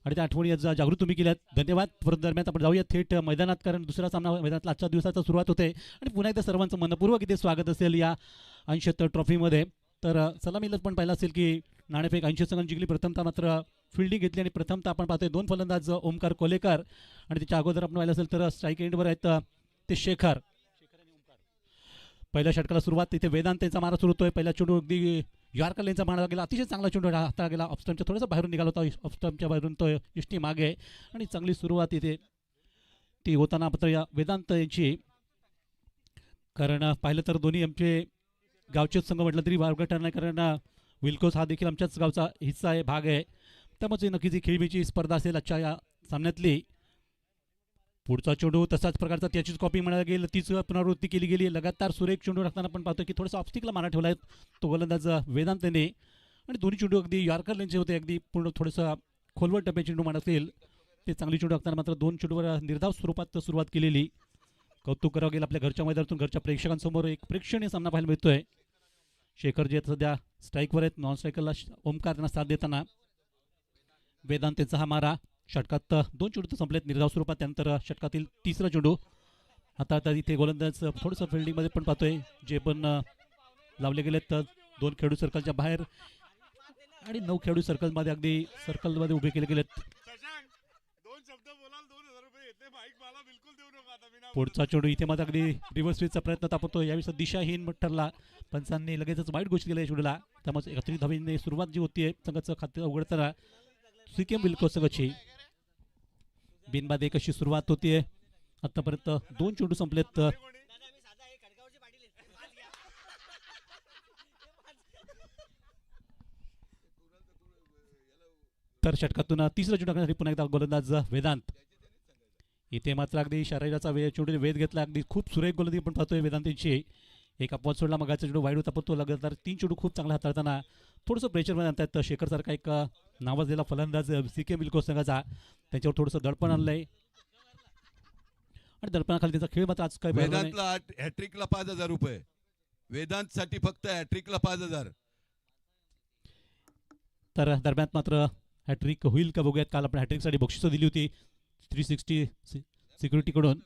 आणि त्या आठवणी आज जागृत तुम्ही केल्यात, धन्यवाद. परत दरम्यान आपण जाऊया थेट मैदानात, कारण दुसरा सामना मैदानातला आजच्या दिवसाचा सुरुवात होते आणि पुन्हा एकदा सर्वांचं मनपूर्वक इथे स्वागत असेल या 80 ट्रॉफीमध्ये. तर सलामीलाच पण पाहिलं असेल की नाणेफेक 80 संघांनी जिंकली. प्रथमतः मात्र फिल्डिंग घेतली आणि प्रथमतः आपण पाहतोय दोन फलंदाज ओमकार कोलेकर आणि त्याच्या अगोदर आपण पाहिलं असेल तर स्ट्राईक एंडवर आहेत ते शेखर. पहिल्या षटकाला सुरुवात तिथे वेदांत मारा सुरू होतोय. पहिला चेंडू अगदी यॉर्कर लेनचा मारा गेला, अतिशय चांगला चेंडू हाताळला गेला. ऑफस्टम्पच्या थोडंसं बाहेरून निघाला होता, ऑफस्टम्पच्या बाहेरून तो इष्टी मागे आणि चांगली सुरुवात इथे ती होताना मात्र या वेदांत यांची. कारण पाहिलं तर दोन्ही आमचे गावचेच संघ म्हटलं तरी वावगं ठरणार, कारण विल्कोस हा देखील आमच्याच गावचा हिस्सा आहे, भाग आहे. त्यामुळे नक्कीच ही खेळीची स्पर्धा असेल आजच्या या सामन्यातली. पुढचा चेंडू तसाच प्रकारचा त्याचीच कॉपी म्हणायला गेलं, तीच पुनरावृत्ती केली गेली. लगातार सुरेख चेंडू राखताना आपण पाहतो की थोडासा ऑब्स्टिकला मारा ठेवला आहे तो गोलंदाज वेदांतने. आणि दोन्ही चेंडू अगदी यॉर्कर लेनचे होते, अगदी पूर्ण थोडंसं खोलवर टप्पे चेंडू म्हणत असेल ते चांगली चेंडू राखताना मात्र दोन चेंडूवर निर्धाव स्वरूपात सुरुवात केलेली. कौतुक करावं गेलं आपल्या घरच्या मैदानातून, घरच्या प्रेक्षकांसमोर एक प्रेक्षणीय सामना पाहायला मिळतोय. शेखर जे सध्या स्ट्राईकवर आहेत, नॉन स्ट्रायकरला ओमकार त्यांना साथ देताना. वेदांतेचा हा मारा षटकात दोन चेंडू संपलेत निर्धाव स्वरूपात. त्यानंतर षटकातील तिसरा चेंडू हाताळता इथे गोलंदाज थोडंसं फिल्डिंगमध्ये पण पाहतोय, जे पण लावले गेलेत दोन खेळाडू सर्कलच्या बाहेर आणि 9 खेळाडू सर्कलमध्ये अगदी सर्कलमध्ये उभे केले गेलेत. पुढचा चेंडू इथे मात्र अगदी रिव्हर्स स्विचचा प्रयत्न तापवतो, यावेळी दिशाहीन ठरला. पंचांनी लगेचच वाईट गोष्ट केली चेंडूला. त्यामुळे 31 धावांनी सुरुवात जी होतीये संघाचं खाते उघडताना सिक्कीम विल्कोस संघाची. बिनबाद एक अशी सुरुवात होतीये. आतापर्यंत दोन चेंडू संपलेत. तर षटकातून तिसरा चेंडू टाकण्यासाठी पुन्हा एकदा गोलंदाज वेदांत. इथे मात्र अगदी शरीराचा चेंडू वेध घेतला, अगदी खूप सुरेख गोलंदाजी आपण पाहतोय वेदांतींची. एक अपवाद सोडला मगाचा चेंडू वाईट होता, पण तो लगातार 3 चेंडू खूप चांगला हाताळताना थोडंसं प्रेशरमध्ये आणतात. शेखर सारखा एक नावाजलेला फलंदाज सिक्कीम विल्कोस संघाचा, त्याच्यावर थोडंसं दडपण आणलंय आणि दडपणाखाली त्याचा खेळ मात्र आज काय वेदांतला हॅट्रिकला 5000 रुपये. वेदांत साठी फक्त हॅट्रिकला 5000. तर दरम्यान मात्र हॅट्रिक होईल का बघूयात. काल आपण हॅट्रिकसाठी बक्षिसं दिली होती 360 सिक्युरिटीकडून,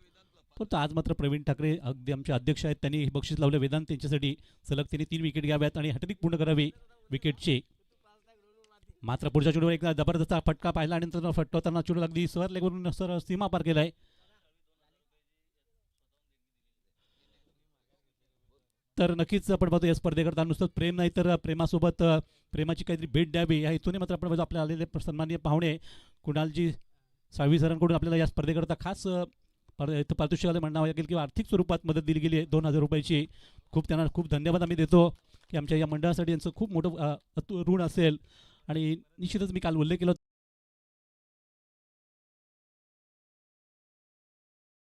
पण आज मात्र प्रवीण ठाकरे अगदी आमचे अध्यक्ष आहेत, त्यांनी बक्षीस लावले वेदांत त्यांच्यासाठी. सलग त्यांनी 3 विकेट घ्याव्यात आणि हॅट्रिक पूर्ण करावी विकेटची. मात्र पुढच्या चेंडूवर एक जबरदस्त फटका पाहिला आणि नंतर फटवताना चेंडू अगदी सर लेगवरून सर सीमा पार केलाय. तर नक्कीच आपण पाहतो या स्पर्धेकरता नुसतं प्रेम नाही तर प्रेमासोबत प्रेमाची काहीतरी भेट द्यावी या हेतूने मात्र आपण आपल्या आलेले सन्माननीय पाहुणे कुणालजी साळवी सरांकडून आपल्याला या स्पर्धेकरता खास पारितोषिकाला म्हणावं लागेल किंवा आर्थिक स्वरूपात मदत दिली गेली आहे 2000 रुपयाची. त्यांना खूप धन्यवाद आम्ही देतो की आमच्या या मंडळासाठी यांचं खूप मोठं ऋण असेल. आणि निश्चितच मी काल उल्लेख केला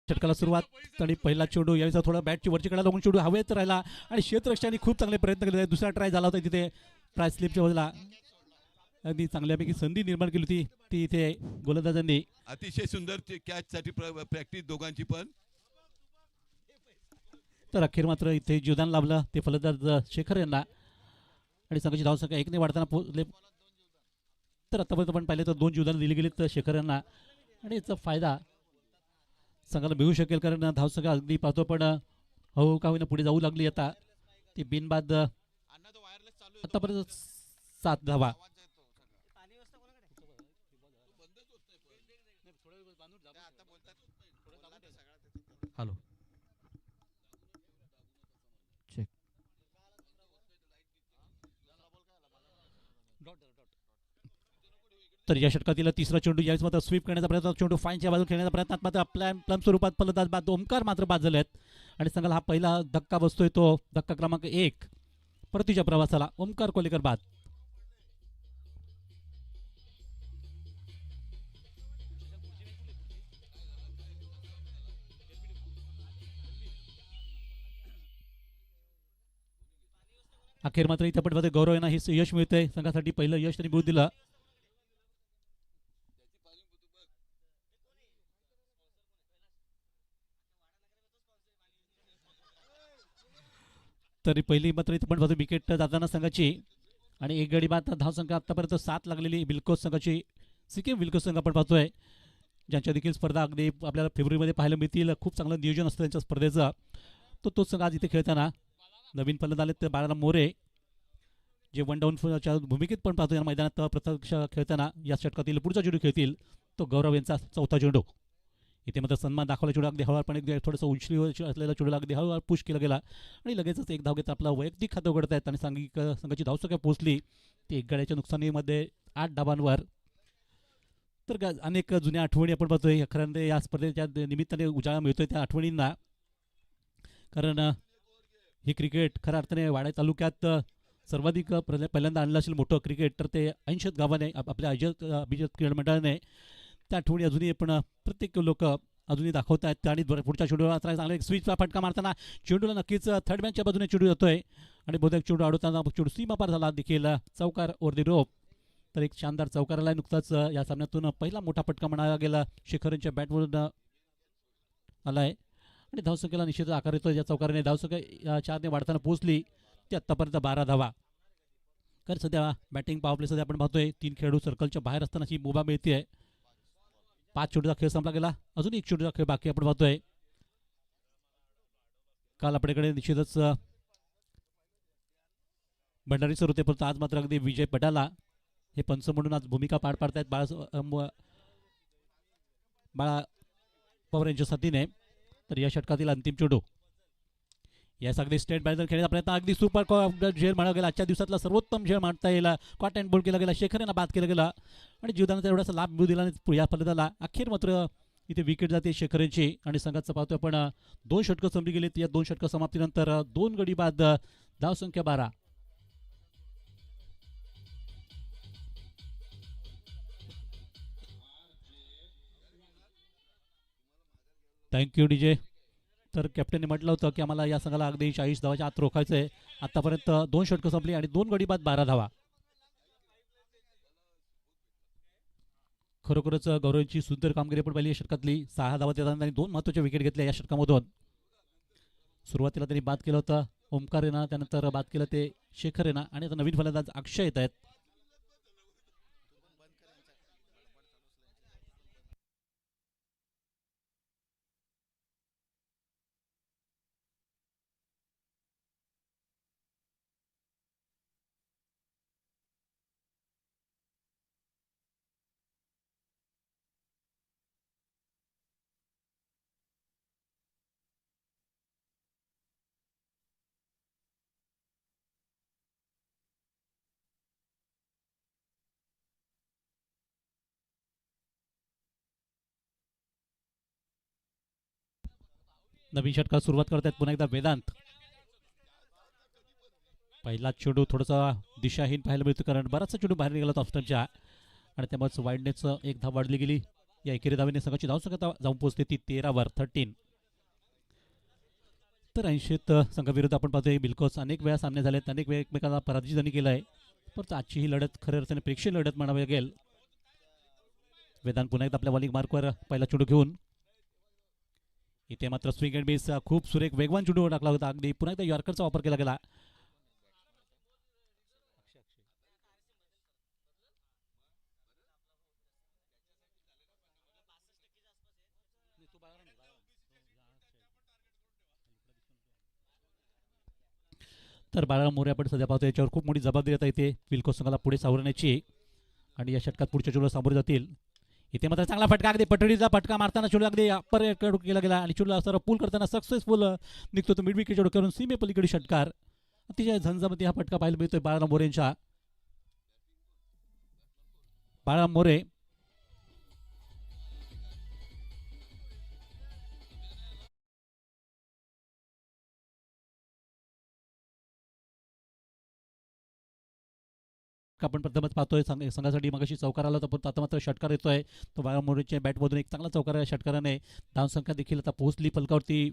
षटकाला सुरुवात आणि पहिला चेंडू यावेळेस थोडा बॅटची वरची कडा लागून चेंडू हवेत राहिला आणि क्षेत्ररक्षकांनी खूप चांगले प्रयत्न केले. दुसरा ट्राय झाला होता तिथे ट्राय स्लिपच्या बाजूला, अगदी चांगल्यापैकी संधी निर्माण केली होती ती इथे गोलंदाजांनी. अतिशय सुंदर कॅच साठी प्रॅक्टिस दोघांची पण. तर अखेर मात्र इथे जीवदान लाभलं ते फलंदाज शेखर यांना आणि संघाची धावसंख्या 1 ने वाढताना पोहोचले. तर आतापर्यंत आपण पाहिले तर 2 जीवदान दिली गेलीत शेखर यांना आणि याचा फायदा संघाला मिळू शकेल, कारण धावसंख्या अगदी पाहतो पण हो का होईना पुढे जाऊ लागली. आता ती बिनबाद आतापर्यंत 7 धावा. Hello check. तर या षटकातील तिसरा चेंडू यावेळेस मात्र स्वीप करण्याचा प्रयत्न, चेंडू फाईनच्या बाजूला खेळण्याचा प्रयत्नात मात्र प्लम स्वरूपात फलंदाज बाद ओमकार मात्र बाद झाले आहेत आणि संघाला हा पहिला धक्का बसतोय, तो धक्का क्रमांक 1 परतीच्या प्रवासाला. ओमकार कोलेकर बाद. अखेर मात्र इथे पण गौरव यांना हे यश मिळतंय, संघासाठी पहिलं यश त्यांनी मिळवून दिलं. तरी पहिली मात्र इथे पण विकेट जाताना संघाची आणि एक गडी बाद धावसंख्या आतापर्यंत 7 लागलेली बिल्कोस संघाची सिक्कीम विल्कोस संघ आपण पाहतोय, ज्यांच्या देखील स्पर्धा अगदी आपल्याला फेब्रुवारीमध्ये पाहायला मिळतील. खूप चांगलं नियोजन असतं त्यांच्या स्पर्धेचं. तोच संघ आज इथे खेळताना नवीन फलंदाज आले ते बाळाराम मोरे, जे वन डाऊनच्या भूमिकेत पण पाहतो या मैदानात प्रत्यक्ष खेळताना. या षटकातील पुढचा चेंडू खेळतील तो गौरव यांचा चौथा चेंडू. इथे मात्र सन्मान दाखवला चेंडू अगदी हळूवारपणे थोडंसं उंचीवर असलेला चेंडूला अगदी हळूवार पुश केला गेला आणि लगेचच एक धाव घेत आपला वैयक्तिक खातं उघडत आहेत आणि सांघिक संघाची धावसंख्या पोहोचली ती एक गड्याच्या नुकसानीमध्ये 8 डाबांवर. तर अनेक जुन्या आठवणी आपण पाहतोय. खरं या स्पर्धेच्या निमित्ताने उजाळा मिळतोय त्या आठवणींना, कारण हे क्रिकेट खऱ्या अर्थाने वाडा तालुक्यात सर्वाधिक पहिल्यांदा आणलं असेल मोठं क्रिकेट तर ते 80 गावाने आपल्या अभिजित क्रीडा मंडळाने. त्या आठवणी अजूनही पण प्रत्येक लोक अजूनही दाखवत आहेत. आणि पुढच्या चेंडूला चांगला एक स्विचचा फटका मारताना चेंडूला नक्कीच थर्ड मॅनच्या बाजूने चेंडू येतोय आणि बहुतेक चेंडू अडवताना चेंडू सीमापार झाला देखील. चौकार ओव्हर दी रोप. तर एक शानदार चौकाराला नुकताच या सामन्यातून पहिला मोठा फटका म्हणायला गेला शेखरच्या बॅटवरून आलाय आणि धावसंख्येला निश्चित आकार येतो. या चौकाराने धावसंख्या 4ने वाढताना पोहोचली ती आत्तापर्यंत 12 धावा. कारण सध्या बॅटिंग पॉवर प्ले सध्या आपण पाहतोय 3 खेळाडू सर्कलच्या बाहेर असताना ही मुभा मिळते. 5 चेंडूचा खेळ संपला गेला, अजून 1 चेंडूचा खेळ बाकी आपण पाहतोय. काल आपल्याकडे निश्चितच भंडारी सर होते, परंतु आज मात्र अगदी विजय पटाला हे पंच म्हणून आज भूमिका पार पाडतायत बाळा पवार यांच्या साथीने. तर या षटकातील अंतिम चेंडू यास अगदी स्टेट बॅटर खेळण्याचा प्रयत्न, अगदी सुपर झेल म्हणा गेला. आजच्या दिवसातला सर्वोत्तम झेल मांडता येईल. कॉट अँड बोल्ड केला गेला, शेखर यांना बाद केला गेला आणि जीवदानाचा एवढासा लाभ मिळू दिला नाही या फलंदाला. अखेर मात्र इथे विकेट जाते शेखर यांची आणि संघाचं पाहतोय आपण 2 षटकं संपली गेलीत. या 2 षटकं समाप्तीनंतर 2 गडी बाद, धावसंख्या 12. Thank you DJ. तर कॅप्टनने म्हटलं होतं की आम्हाला या संघाला अगदी 40 धावाच्या आत रोखायचं आहे. आतापर्यंत 2 षटकं संपली आणि 2 गडी बाद, 12 धावा. खरोखरच गौरवची सुंदर कामगिरी आपण पाहिली या षटकातली. 6 धावा देताना त्यांनी 2 महत्त्वाच्या विकेट घेतल्या या षटकामधून. सुरुवातीला त्यांनी बाद केलं होतं ओमकार रेना, त्यानंतर बाद केलं ते शेखर रेना आणि आता नवीन फलंदाज अक्षय येत आहेत. नवीन षटकात सुरुवात करतायत पुन्हा एकदा वेदांत. पहिला चेंडू थोडासा दिशाहीन पाहायला मिळतो, कारण बराचसा चेंडू बाहेर निघाला ऑफस्टमच्या आणि त्यामुळेच वाईडनेसचं 1 धाव वाढली गेली. या एकेरी धावेने संघाची धावसंख्या जाऊन पोहोचते ती 13वर 13. तर 80th संघाविरुद्ध आपण पाहतोय बिल्कोस अनेक वेळा सामने झालेत, अनेक वेळा एकमेकांना पराजित त्यांनी केला आहे. परंतु आजची ही लढत खऱ्या अर्थाने प्रेक्षणीय लढत म्हणावी लागेल. वेदांत पुन्हा एकदा आपल्या बॉलिंग मार्कवर पहिला चेंडू घेऊन. इथे मात्र स्विंग अँड मिस, खूप सुरेख वेगवान चेंडू टाकला होता. अगदी पुन्हा एकदा यॉर्करचा वापर केला गेला. तर बाळाराम मोरे आपण सध्या पाहतो याच्यावर खूप मोठी जबाबदारी आता इथे बिल्कोस संघाला पुढे सावरण्याची आणि या षटकात पुढच्या चेंडूला सामोरे जातील. इथे मात्र चांगला फटका, अगदी पटडीचा फटका मारताना चेंडू अगदी अप्पर केला गेला आणि चेंडूला असं पूल करताना सक्सेसफुल निघतो तो मिड विकेट चेंडू करून सीमे पलीकडे षटकार. अतिशय झंझामध्ये हा फटका पाहायला मिळतोय बाळाराम मोरे यांच्या. बाळाराम मोरे आपण प्रथमच पाहतोय संघासाठी मगाशी चौकार आला होता, पण आता मात्र षटकार येतोय तो बाळाराम मोरेच्या बॅटमधून. एक चांगला चौकार या षटकाराने धावसंख्या देखील आता पोहोचली फलकावरती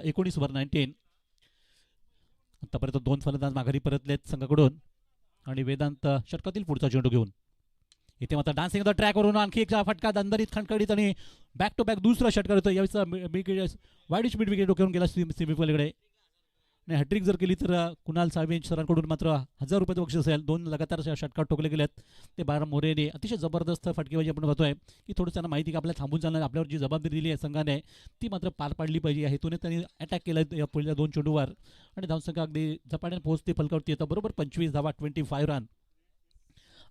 19वर 19. आतापर्यंत 2 फलंदाज माघारी परतलेत संघाकडून आणि वेदांत षटकातील पुढचा चेंडू घेऊन. इथे मात्र डान्सिंग द ट्रॅकवरून आणखी एक फटका दणदणीत खणखणीत आणि बॅक टू बॅक दुसरा षटकार येतो. यावेळेस वाईडिश मिड विकेट घेऊन गेला सीमेपलीकडे आणि हॅट्रिक जर केली तर कुणाल साळवे सरांकडून मात्र 1000 रुपयाचं बक्षीस असेल. 2 लगातार षटकार ठोकले गेलेत ते बाळाराम मोरेने. अतिशय जबरदस्त फटकेबाजी आपण बघतोय की थोडंसं त्यांना माहिती की आपल्याला थांबून चालणार, आपल्यावर जी जबाबदारी दिली आहे संघाने ती मात्र पार पाडली पाहिजे या हेतूने त्यांनी अटॅक केला या पहिल्या 2 चेंडूवर आणि धावसंख्या अगदी झपाट्याने पोहोचते फलकावरती येतं. बरोबर 25 धावा, 25 रन.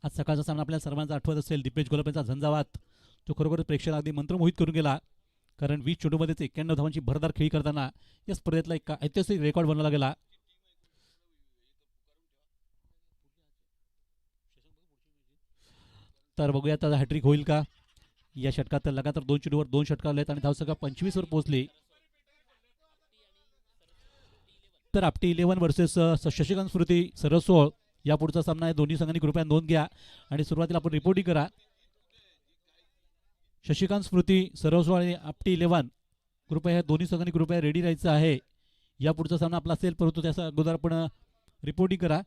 आज सकाळचा सामना आपल्याला सर्वांचा आठवत असेल. दीपेश गोलपेचा झंझावात तो खरोखर प्रेक्षक अगदी मंत्रमोहित करून गेला, कारण 20 चेंडूमध्येच 91 धावांची भरदार खेळी करताना या स्पर्धेतला एक ऐतिहासिक रेकॉर्ड बनवला गेला. तर बघूया आता हॅट्रिक होईल का या षटकात. लगातार 2 चेंडूवर 2 षटकार आलेत आणि धावसंख्या 25 वर पोहोचली. तर आपटी 11 वर्सेस शशिकांत स्मृती सरसोळ या पुढचा सामना आहे. दोन्ही संघांनी कृपया नोंद घ्या आणि सुरुवातीला आपण रिपोर्टिंग करा. शशिकांत स्मृती सरसोळ आणि आपटी 11 कृपया ह्या दोन्ही संघांनी कृपया रेडी राहायचं आहे. या पुढचा सामना आपला असेल, परंतु त्याचा अगोदर आपण रिपोर्टिंग करा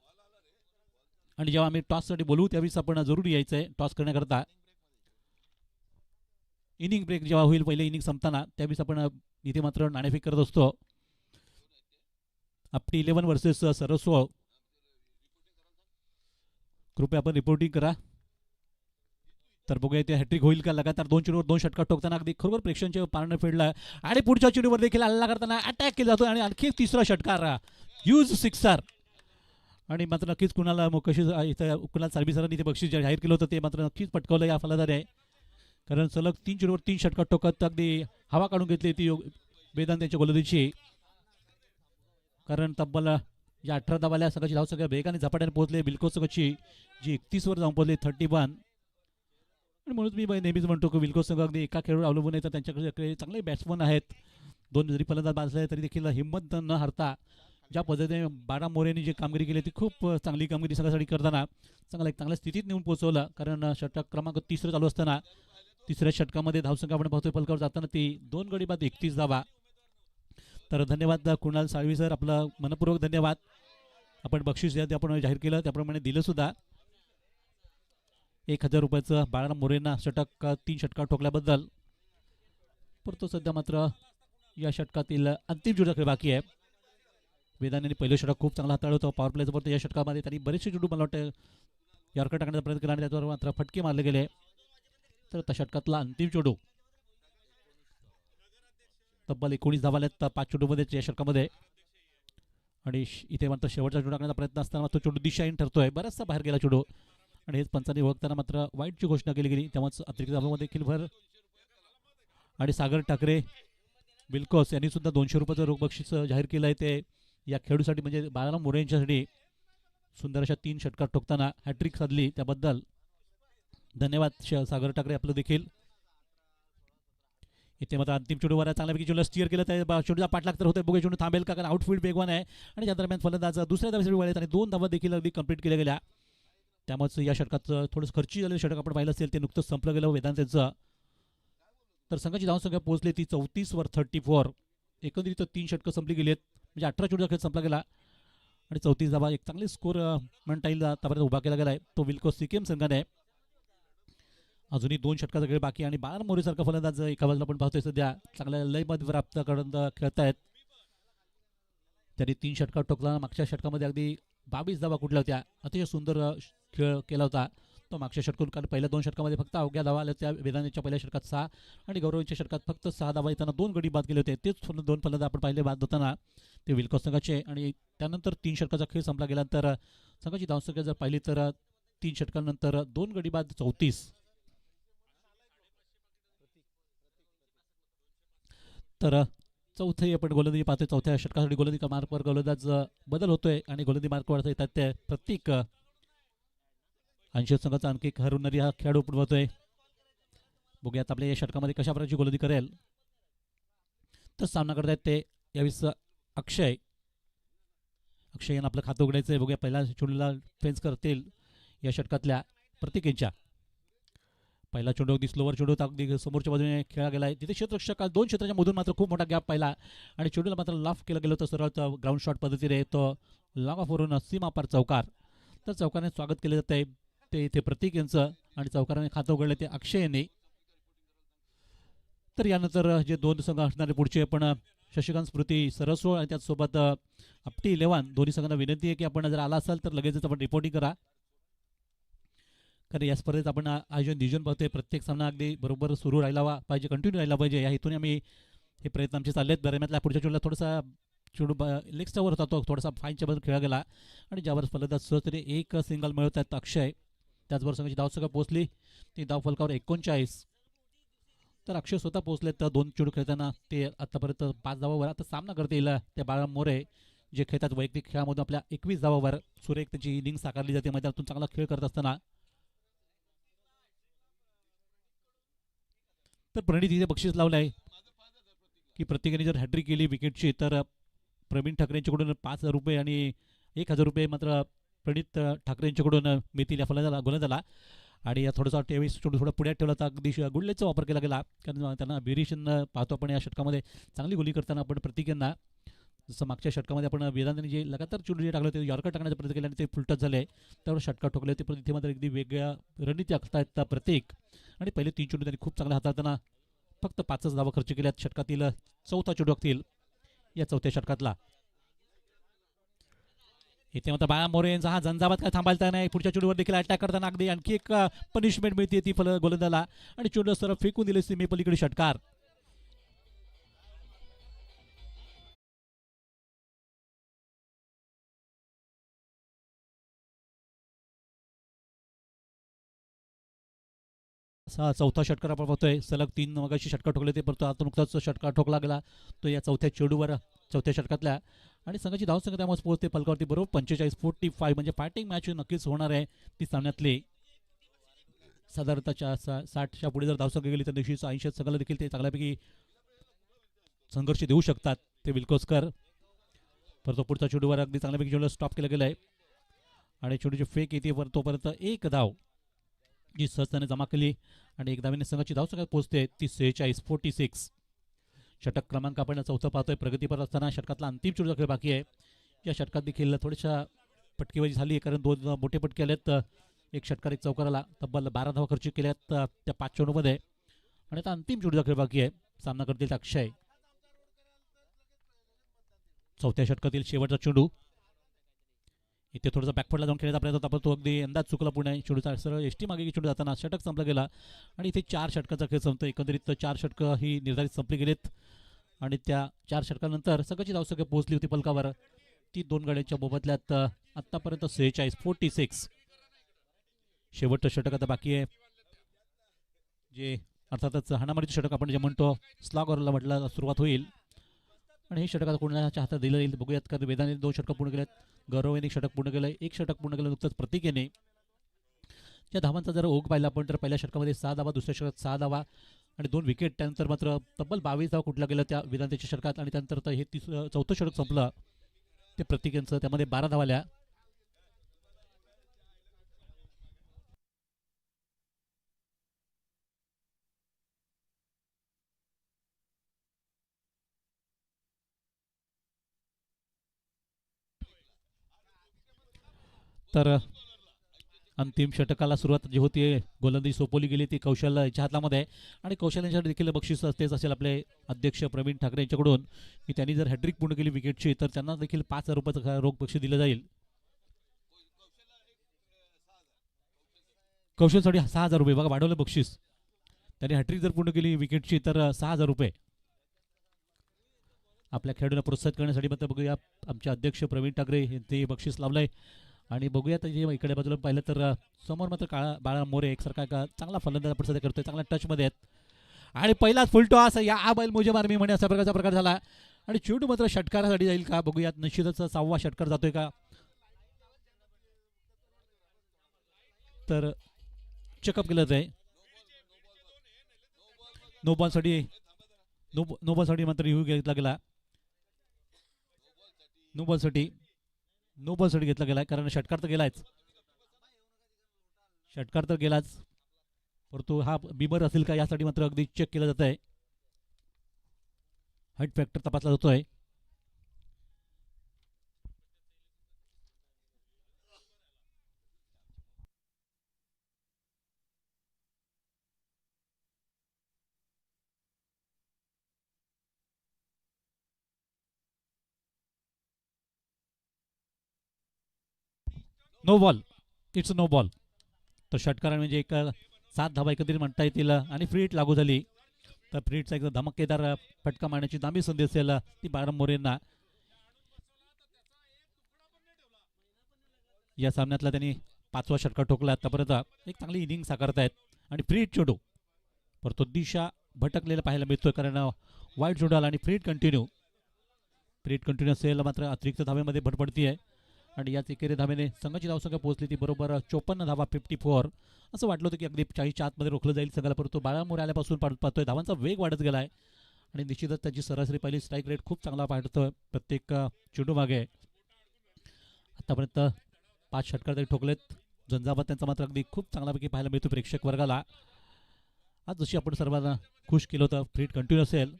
आणि जेव्हा आम्ही टॉससाठी बोलू त्यावेळेस आपण जरूर यायचं आहे टॉस करण्याकरता. इनिंग ब्रेक जेव्हा होईल पहिले इनिंग संपताना त्यावेळेस आपण इथे मात्र नाणेफेक करत असतो. आपटी 11 वर्सेस सरसोळ कृपया आपण रिपोर्टिंग करा. तर बघूया इथे हॅट्रिक होईल का. लगातार 2 चेंडूवर 2 षटकार ठोकताना अगदी खरोखर प्रेक्षकांचे पारणं फेडलं आणि पुढच्या चेंडूवर देखील हल्ला करताना अटॅक केला जातो आणि आणखी एक तिसरा षटकार ह्यूज सिक्सर. आणि मात्र नक्कीच कुणाला कशी इथं कुणाल साळवी सरांनी इथे बक्षीस जाहीर केलं होतं ते मात्र नक्कीच पटकावलं या फलंदाज आहे, कारण सलग 3 चेंडूवर 3 षटकार ठोकत अगदी हवा काढून घेतली ती वेदांत यांच्या गोलंदाजीची. कारण तब्बल या 18 धावाल्या संघाची धावसंख्या वेगाने झपाट्याने पोहोचले. विल्को संघाची जी 31 वर जाऊन पोहोचली 31. आणि म्हणून मी नेहमीच म्हणतो की विल्को संघ अगदी एका खेळावर अवलंबून आहे, तर त्यांच्याकडे चांगले बॅट्समन आहेत. 2 जरी फलंदाज बाजले तरी देखील हिंमत न हरता ज्या पद्धतीने बाळाराम मोरेने जी कामगिरी केली ती खूप चांगली कामगिरी संघासाठी करताना चांगल्या स्थितीत नेऊन पोहोचवलं. कारण षटक क्रमांक 3 चालू असताना तिसऱ्या षटकामध्ये धावसंख्या आपण पाहतोय फलकावर जाताना ती 2 गडी बाद 31 धावा. तर धन्यवाद कुणाल साळवी सर, आपलं मनपूर्वक धन्यवाद. आपण बक्षीस जे आपण जाहीर केलं त्याप्रमाणे दिलं सुद्धा. 1000 रुपयाचं बाळाराम मोरेंना षटक 3 षटकार ठोकल्याबद्दल. परंतु सध्या मात्र या षटकातील अंतिम चेंडू बाकी आहे. वेदांनी पहिलं षटक खूप चांगला हाताळलं होतं पॉवर प्लेचं, परंतु या षटकामध्ये त्यांनी बरेचसे चेंडू मला वाटतं यॉर्कर टाकण्याचा प्रयत्न केला आणि त्याच्यावर मात्र फटके मारले गेले. तर त्या षटकातला अंतिम चेंडू तब्बल 19 धावा आल्यात 5 चेंडूमध्ये या षटकामध्ये. आणि इथे मात्र शेवटचा चेंडू टाकण्याचा प्रयत्न असताना तो चेंडू दिशाहीन ठरतोय, बराचसा बाहेर गेला चेंडू. आणि हेच पंचांनी ओळखताना मात्र वाईटची घोषणा केली गेली, त्यामुळे अतिरिक्त धावांमध्ये देखील भर. आणि सागर ठाकरे विल्कोस यांनी सुद्धा 200 रुपयाचं रोख बक्षीस जाहीर केलं आहे ते या खेळूसाठी, म्हणजे बाळाराम मोरे यांच्यासाठी सुंदर अशा 3 षटकार ठोकताना हॅट्रिक साधली त्याबद्दल धन्यवाद सागर ठाकरे आपलं देखील. इथे मात्र अंतिम चेंडूवर चांगल्यापैकी चेंडूला स्टिअर केलं, त्या चेंडूचा पाठलाग तर होतोय. बघूया चेंडू थांबेल का, कारण आउटफील्ड वेगवान आहे आणि त्या दरम्यान फलंदाज दुसऱ्या धावेसाठी वळले आणि 2 धावा देखील अगदी कंप्लीट केल्या गेल्या. त्यामुळे या षटकाचं थोडंसं खर्ची झालेलं षटक आपण पाहिलं असेल ते नुकतंच संपलं गेलं वेदांतचं. तर संघाची धावसंख्या पोहोचली ती 34 वर 34. एकंदरीत 3 षटकं संपली गेलीत, म्हणजे 18 चेंडूचा खेळ संपला गेला आणि 34 धावा एक चांगले स्कोर म्हणता येईल आतापर्यंत उभा केला गेला आहे तो विल्को सिक्कीम संघाने. अजूनही 2 षटकाचा खेळ बाकी आणि बाळाराम मोरेसारखा फलंदाज एका बाजूला आपण पाहतोय सध्या चांगल्या लयमध्ये प्राप्त करत खेळतायत. त्यांनी 3 षटकार ठोकला. मागच्या षटकामध्ये अगदी 22 धावा कुठल्या होत्या, अतिशय सुंदर खेळ केला होता तो मागच्या षटकून. कारण पहिल्या 2 षटकामध्ये फक्त अवघ्या धावा आल्या त्या वेदांच्या पहिल्या षटकात 6 आणि गौरवच्या षटकात फक्त 6 धावा येताना 2 गडी बाद केले होते. तेच 2 फलंदाज आपण पाहिले बाद होताना ते विल्को संघाचे. आणि त्यानंतर 3 षटकाचा खेळ संपला गेल्यानंतर संघाची धावसंख्या जर पाहिली तर 3 षटकांनंतर 2 गडी बाद 34. तर चौथे आपण गोलंदाजी पाहतोय. चौथ्या षटकासाठी गोलंदाजी मार्कवर गोलंदाज बदल होतोय आणि गोलंदाजी मार्कवर येतात ते प्रत्येक 80 संघाचा आणखी एक हरवणारी हा खेळाडू आपण बघतोय. बघूयात आपल्या या षटकामध्ये कशा प्रकारची गोलंदाजी करेल. तर सामना करतायत ते यावेळेस अक्षय यांना आपलं खातं उघडायचं आहे. बघूया पहिल्या चेंडूला फेन्स करतील या षटकातल्या प्रत्येकींच्या. पहिला चेंडू अगदी स्लोवर चेंडू अगदी समोरच्या बाजूने खेळला गेला आहे. तिथे क्षेत्ररक्षक 2 क्षेत्राच्या मधून मात्र खूप मोठा गॅप पाहिला आणि चेंडूला मात्र लाफ केला गेलं होतं सरळ ग्राउंड शॉट पद्धतीने. तो लॉंग ऑफवरून सीमापार चौकार. तर चौकाने स्वागत केलं जात आहे ते इथे प्रतीक यांचं आणि चौकाराने खातं उघडलं ते अक्षय यांनी. तर यानंतर जे 2 संघ असणारे पुढचे आपण शशिकांत स्मृती सरसोळ आणि त्याचसोबत आपटी इलेव्हन दोन्ही संघांना विनंती आहे की आपण जर आला असाल तर लगेचच आपण रिपोर्टिंग करा, कारण या स्पर्धेत आपण आयोजन नियोजन पाहतोय. प्रत्येक सामना अगदी बरोबर सुरू राहिला पाहिजे, कंटिन्यू राहिला पाहिजे, या हेतून आम्ही हे प्रयत्न आमचे चालले आहेत. दरम्यातल्या पुढच्या चेंडूला थोडासा चेंडू लेग स्टावर होता, तो थोडासा फाईनच्या बद्दल खेळला गेला आणि ज्यावर फलंदाज सहजतेने एक सिंगल मिळवत आहेत अक्षय. त्याचबरोबर संघाची धावसंख्या पोहोचली ती धाव फलकावर 39. तर अक्षय स्वतः पोहोचले तर 2 चेंडू खेळताना ते आतापर्यंत 5 धावावर आता सामना करता येईल त्या बाळा मोरे, जे खेळतात वैयक्तिक खेळामधून आपल्या 21 धावावर. सुरेख त्यांची इनिंग साकारली जाते मैदानातून चांगला खेळ करत असताना. तर प्रणित इथे बक्षीस लावलं आहे की प्रत्येकाने जर हॅट्रिक केली विकेटची तर प्रवीण ठाकरे यांच्याकडून 5,000 रुपये आणि 1,000 रुपये मात्र प्रणित ठाकरे यांच्याकडून मिळतील या फलंदाला गोलंदाला. आणि या थोडासा टेवीस चेंडू थोडा पुढ्यात ठेवला तर अगदी गुडलेचा वापर केला गेला, कारण त्यांना व्हेरिएशन पाहतो आपण या षटकामध्ये चांगली गोली करताना आपण प्रत्येकांना. जसं मागच्या षटकामध्ये आपण वेदांताने जे लगातार चेंडू जे टाकले होते यॉर्कर टाकण्याचा प्रयत्न केला आणि ते फुलटच झाले, त्यावर षटकार ठोकले होते. पण इथे मात्र अगदी वेगळ्या रणनीती आखतायत प्रत्येक. आणि पहिले 3 चेंडू त्यांनी खूप चांगल्या हाताळताना फक्त 5च धावा खर्च केल्यात. षटकातील चौथा चेंडू असतील या चौथ्या षटकातला. इथे मात्र बाळा मोरे यांचा हा झंझावात काय थांबायचा नाही. पुढच्या चेंडूवर देखील अटॅक करताना अगदी आणखी एक पनिशमेंट मिळते ती गोलंदाला आणि चेंडू सरळ फेकून दिले सीमे पलीकडे षटकार. चौथा षटकार आपण पाहतोय. सलग 3 मगाशी षटकार ठोकले ते, परंतु आता नुकताच षटकार ठोकला गेला तो या चौथ्या चेंडूवर चौथ्या षटकातल्या. आणि संघाची धावसंख्या त्यामुळे पोहोचते फलकावरती बरोबर 45-45, म्हणजे फायटिंग मॅच नक्कीच होणार आहे ती सामन्यातली. साधारणतः 60च्या पुढे जर धावसंख्या गेली तर निश्चित 80 संघाला देखील ते चांगल्यापैकी संघर्ष देऊ शकतात ते विल्कोस्कर. परंतु पुढचा चेंडूवर अगदी चांगल्यापैकी चेंडू स्टॉप केला गेलाय आणि चेंडूची फेक येते तोपर्यंत एक धाव जी सहजतेने जमा केली आणि एक धावेने संघाची धावसंख्या पोहोचते ती 46-46. षटक क्रमांक आपण चौथं पाहतोय प्रगतीपर असताना षटकातला अंतिम चेंडूचा खेळ बाकी आहे. या षटकात देखील थोड्याशा पटकेबाजी झाली, कारण 2 मोठे पटके आलेत. एक षटकार एक चौकाराला तब्बल 12 धावा खर्च केल्यात त्या 5 चेंडूमध्ये. आणि आता अंतिम चेंडूचा खेळ बाकी आहे. सामना करतील अक्षय. चौथ्या षटकातील शेवटचा चेंडू. इथे थोडासा बॅकफुटला जाऊन खेळायचा प्रयत्न होता, पण तो अगदी अंदाज चुकला. पुणे चेंडूचा सरळ एसटी मागे चेंडू जाताना षटक संपला गेला आणि इथे 4 षटकाचा खेळ संपतो. एकंदरीत 4 षटकं ही निर्धारित संपली गेलीत आणि त्या 4 षटकानंतर संघाची धावसंख्या पोहोचली होती फलकावर ती 2 गाड्यांच्या मोबदल्यात आतापर्यंत 46-46. शेवटचं षटक आता बाकी आहे, जे अर्थातच हाणामारीचं षटक आपण जे म्हणतो स्लॉगरला म्हटलं सुरुवात होईल. आणि हे षटक आता कोणाच्या हातात दिलं जाईल बघूयात, कारण वेदाने 2 षटकं पूर्ण केलेत, गौरवने 1 षटक पूर्ण केलंय, 1 षटक पूर्ण केलं नुकतंच प्रतीकेने. त्या धावांचा जर ओघ पाहिला आपण तर पहिल्या षटकामध्ये 6 धावा, दुसऱ्या षटकात 6 धावा आणि 2 विकेट. त्यानंतर मात्र तब्बल 22 धावा कुठला गेलं त्या वेदांताच्या षटकात. आणि त्यानंतर हे चौथं षटक संपलं ते प्रतीकेंचं, त्यामध्ये 12 धावा आल्या. तर अंतिम षटकाला सुरुवात जी होती गोलंदाजी सोपवली गेली ती कौशल याच्या हातामध्ये आहे आणि कौशल यांच्याकडे देखील बक्षीस तेच असेल आपले अध्यक्ष प्रवीण ठाकरे यांच्याकडून, की त्यांनी जर हॅट्रिक पूर्ण केली विकेटची तर त्यांना देखील 5,000 रुपयाचं रोख बक्षीस दिलं जाईल. कौशलसाठी 6,000 रुपये बघा वाढवलं बक्षीस. त्यांनी हॅट्रिक जर पूर्ण केली विकेटची तर 6,000 रुपये आपल्या खेळाडूंना प्रोत्साहित करण्यासाठी. मात्र बघूया आमचे अध्यक्ष प्रवीण ठाकरे यांचे बक्षीस लावलंय. आणि बघूया जे इकडे बाजूला पाहिलं तर समोर मात्र बाळा मोरे एकसारखा चांगला फलंदाज आपण सध्या करतोय, चांगल्या टचमध्ये आहेत. आणि पहिलाच फुल टॉस या बैल मुझे मार मी म्हणे अशा प्रकारचा प्रकार झाला आणि चेंडू मात्र षटकारासाठी जाईल का बघूयात. निश्चितच 6वा षटकार जातोय का, तर चेकअप केलं जाते. नो बॉलसाठी मात्र रिव्ह्यू घेतला गेला. नो बॉलसाठी घेतला गेलाय, कारण षटकार तर गेलाच, परंतु हा बिमर असेल का यासाठी मात्र अगदी चेक केलं जात आहे. हाईट फॅक्टर तपासला जातोय. No ball, it's no ball. तर षटकार म्हणजे एक 7 धावा एकत्रित म्हणता येतील आणि फ्री हिट लागू झाली. तर फ्री हिटचा एक धमाकेदार फटका मारण्याची लांबी संधी असेल ती बाळराम मोरेंना. या सामन्यातला त्यांनी 5वा षटकार ठोकला आतापर्यंत. एक चांगली इनिंग साकारतायत आणि फ्री हिट चेंडू परतो दिशा भटकलेला पाहायला मिळतोय कारण वाईट चेंडू आला आणि फ्री हिट कंटिन्यू असेल मात्र अतिरिक्त धावेमध्ये भर पडती आहे. आणि याच एकेरी धावेने संघाची धावसंख्या पोहोचली ती बरोबर 54 धावा 54. असं वाटलं होतं की अगदी 40च्या आतमध्ये रोखलं जाईल संघाला, परंतु बाळराम मोरे आल्यापासून पाहतोय धावांचा वेग वाढत गेला आहे आणि निश्चितच त्याची सरासरी पहिली स्ट्राईक रेट खूप चांगला पाहतोय प्रत्येक चेंडू मागे. आतापर्यंत 5 षटकार तरी ठोकलेत. झंझावात त्यांचा मात्र अगदी खूप चांगल्यापैकी पाहायला मिळतो प्रेक्षक वर्गाला. आज जशी आपण सर्वांना खुश केलं होतं फ्री हिट कंटिन्यू असेल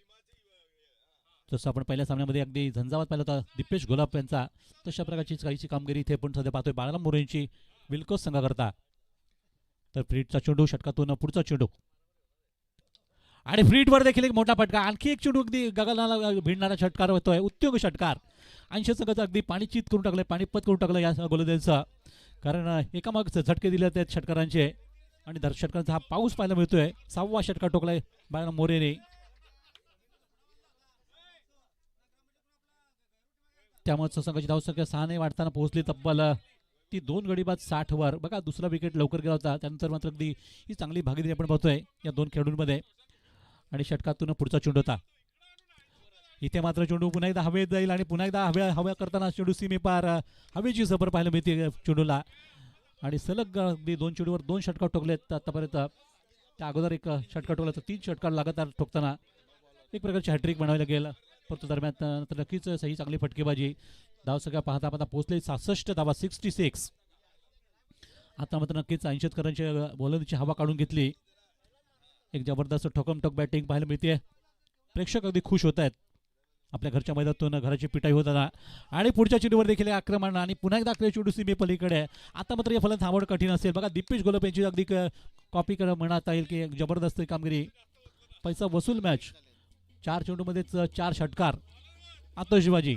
जसं आपण पहिल्या सामन्यामध्ये अगदी झंझावात पाहिलं होता दीपेश घोलाप यांचा, तशा प्रकारची काहीची कामगिरी इथे आपण सध्या पाहतोय बाळराम मोरेंची विल्कोस संघाकरता. तर फ्री हिटचा चेंडू षटकातून पुढचा चेंडू आणि फ्री हिटवर देखील एक मोठा फटका. आणखी एक चेंडू अगदी गगनाला भिडणारा षटकार होतोय, उत्तुंग षटकार. 80 संघाचं अगदी पाणीचित करून टाकलंय, पाणीपत करून टाकलं या गोलंदाजांचं, कारण एकामाग झटके दिले आहेत षटकारांचे आणि षटकारांचा हा पाऊस पाहायला मिळतोय. 6वा षटकार ठोकलाय बाळराम मोरेने. त्यामुळे संघाची धावसंख्या 6ने वाढताना पोहोचली तब्बल ती 2 गडी बाद 60 वर. बघा दुसरा विकेट लवकर गेला होता, त्यानंतर मात्र अगदी ही चांगली भागीदारी आपण पाहतोय या दोन खेळाडूंमध्ये. आणि षटकातून पुढचा चेंडू होता. इथे मात्र चेंडू पुन्हा एकदा हवेत जाईल आणि पुन्हा एकदा हव्या करताना चेंडू सीमे पार हवेची सफर पाहायला मिळते चेंडूला. आणि सलग अगदी 2 चेंडूवर 2 षटकार ठोकलेत आतापर्यंत. त्या अगोदर एक षटकार ठोकला तर 3 षटकार लगातार ठोकताना एक प्रकारची हॅट्रिक बनावायला गेलं. परंतु दरम्यान तर नक्कीच सही चांगली फटकेबाजी. धावसंख्या पाहता पाहता पोहोचले 66 धावा 66. आता मात्र नक्कीच 80 षटकारांची गोलंदाजीची हवा काढून घेतली. एक जबरदस्त ठोकमठोक बॅटिंग पाहायला मिळते. प्रेक्षक अगदी खुश होत आहेत. आपल्या घरच्या मैदानातून घराची पिटाई होताना आणि पुढच्या चेंडूवर देखील आक्रमण आणि पुन्हा एकदा चेंडू सीमे पलीकडे. आता मात्र या फलंदाज थांबवणं कठीण असेल. बघा दीपेश घोलाप यांची अगदी कॉपी म्हणता येईल की जबरदस्त कामगिरी. पैसा वसूल मॅच. 4 चेंडूमध्येच 4 षटकार, आतषबाजी.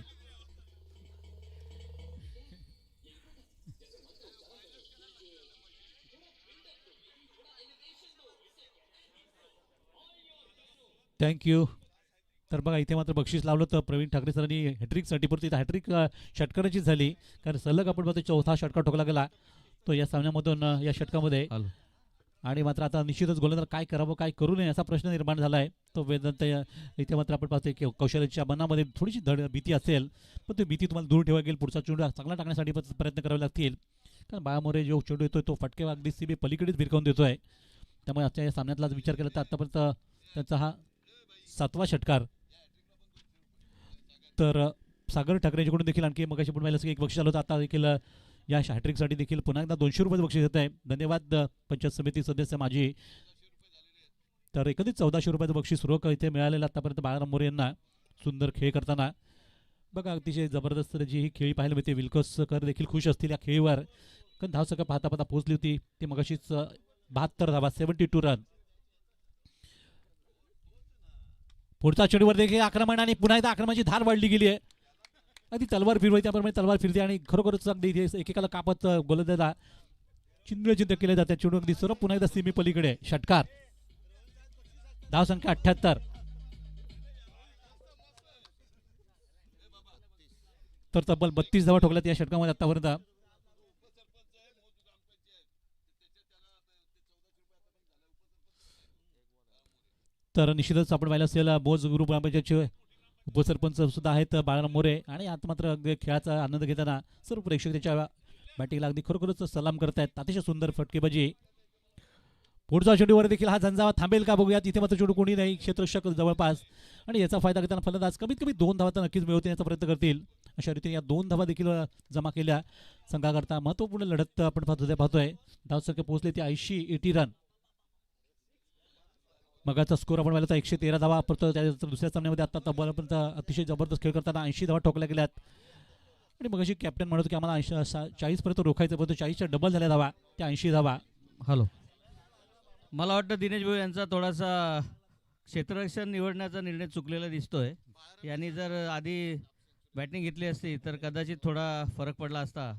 थँक्यू. तर बघा इथे मात्र बक्षीस लावलं तर प्रवीण ठाकरे सरांनी हॅट्रिकसाठी, परत हॅट्रिक षटकाराची झाली कारण सलग आपण पाहतो 4था षटकार ठोकला गेला तो या सामन्यामधून या षटकामध्ये. आणि मात्र आता निश्चितच गोलंदाज काय करावं काय करू नये असा प्रश्न निर्माण झाला आहे. तो वेदांत इथे मात्र आपण पाहतोय की कौशल्याच्या मनामध्ये थोडीशी भीती असेल, पण ती भीती तुम्हाला दूर ठेवा गेल. पुढचा चेंडू चांगला टाकण्यासाठी प्रयत्न करावे लागतील कारण बाळामोरे जो चेंडू येतोय तो फटके अगदी सीबी पलीकडेच भिरकावून देतोय. त्यामुळे आजच्या या सामन्यातला विचार केला तर आतापर्यंत त्यांचा हा 7वा षटकार. तर सागर ठाकरेंकडून देखील आणखी मगाशी पण पाहिलं एक बक्षीस आलं होतं. आता देखील या हॅट्रिकसाठी देखील पुन्हा एकदा 200 रुपये बक्षीस येत आहे. धन्यवाद पंचायत समिती सदस्य माझी. तर एकंदरीत 1400 रुपयाचं बक्षीस रोख इथे मिळालेलं आतापर्यंत बाळाराम मोरे यांना सुंदर खेळ करताना. बघा अतिशय जबरदस्त जी ही खेळी पाहायला मिळते. विल्कोसकर देखील खुश असतील या खेळीवर कारण धावसंख्या पाहता पाहता पोहोचली होती ती मगाशीच 72 धावा 72 रन. पुढच्या चेंडूवर देखील आक्रमण आणि पुन्हा एकदा आक्रमणाची धार वाढली गेली आहे. अगदी तलवार फिरवायची त्याप्रमाणे तलवार फिरते आणि खरोखरच अगदी एकेकाला कापत गोलंदाजाला चिंद्र केले जाते. चेंडू अगदी सर्व पुन्हा एकदा सीमे पलीकडे षटकार. धावसंख्या 78. तर तब्बल 32 धावा ठोकल्यात या षटकामध्ये आतापर्यंत. तर निश्चितच आपण पाहिलं असेल बोज ग्रुप ग्रामपंचायतचे उपसरपंच सुद्धा आहेत बाळाराम मोरे आणि आता मात्र खेळाचा आनंद घेताना सर्व प्रेक्षक त्याच्या बॅटिंगला अगदी खरोखरच सलाम करतायत. अतिशय सुंदर फटकेबाजी. पुढचा चेंडूवर देखील हा झंझावा थांबेल का बघूया. तिथे मात्र चेंडू कोणी नाही क्षेत्ररक्षक जवळपास आणि याचा फायदा घेताना फलंदाज कमीत कमी 2 धावा तर नक्कीच मिळवण्याचा प्रयत्न करतील. अशा रीतीने या 2 धावा देखील जमा केल्या संघाकरता. महत्त्वपूर्ण लढत आपण पाहतोय. धावसंख्या पोहोचली ती 80 रन. मगाचा स्कोर आपण पाहिला 113 धावा. परत त्यानंतर दुसऱ्या सामन्यामध्ये आता तब्बलपर्यंत अतिशय जबरदस्त खेळ करताना 80 धावा ठोकल्या गेल्यात. आणि मगाशी कॅप्टन म्हणत की आम्हाला 40 पर्यंत रोखायचं, परंतु 40च्या डबल झाल्या धावा त्या 80 धावा. हॅलो, मला वाटतं दिनेश भाऊ यांचा थोडासा क्षेत्ररक्षण निवडण्याचा निर्णय चुकलेला दिसतोय. यांनी जर आधी बॅटिंग घेतली असती तर कदाचित थोडा फरक पडला असता.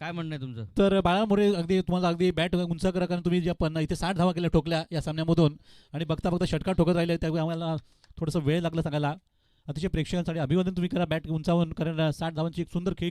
काय म्हणणं आहे तुमचं? तर बाळा मोरे अगदी तुम्हाला अगदी बॅट उंच करा, कारण तुम्ही ज्या पण इथे 60 धावा केल्या ठोकल्या या सामन्यामधून आणि बघता बघता षटकार ठोकत राहिले, त्यामुळे आम्हाला थोडंसं वेळ लागला सांगायला. अतिशय प्रेक्षकांसाठी अभिवादन तुम्ही करा बॅट उंचावून, कारण 60 धावांची एक सुंदर खेळ.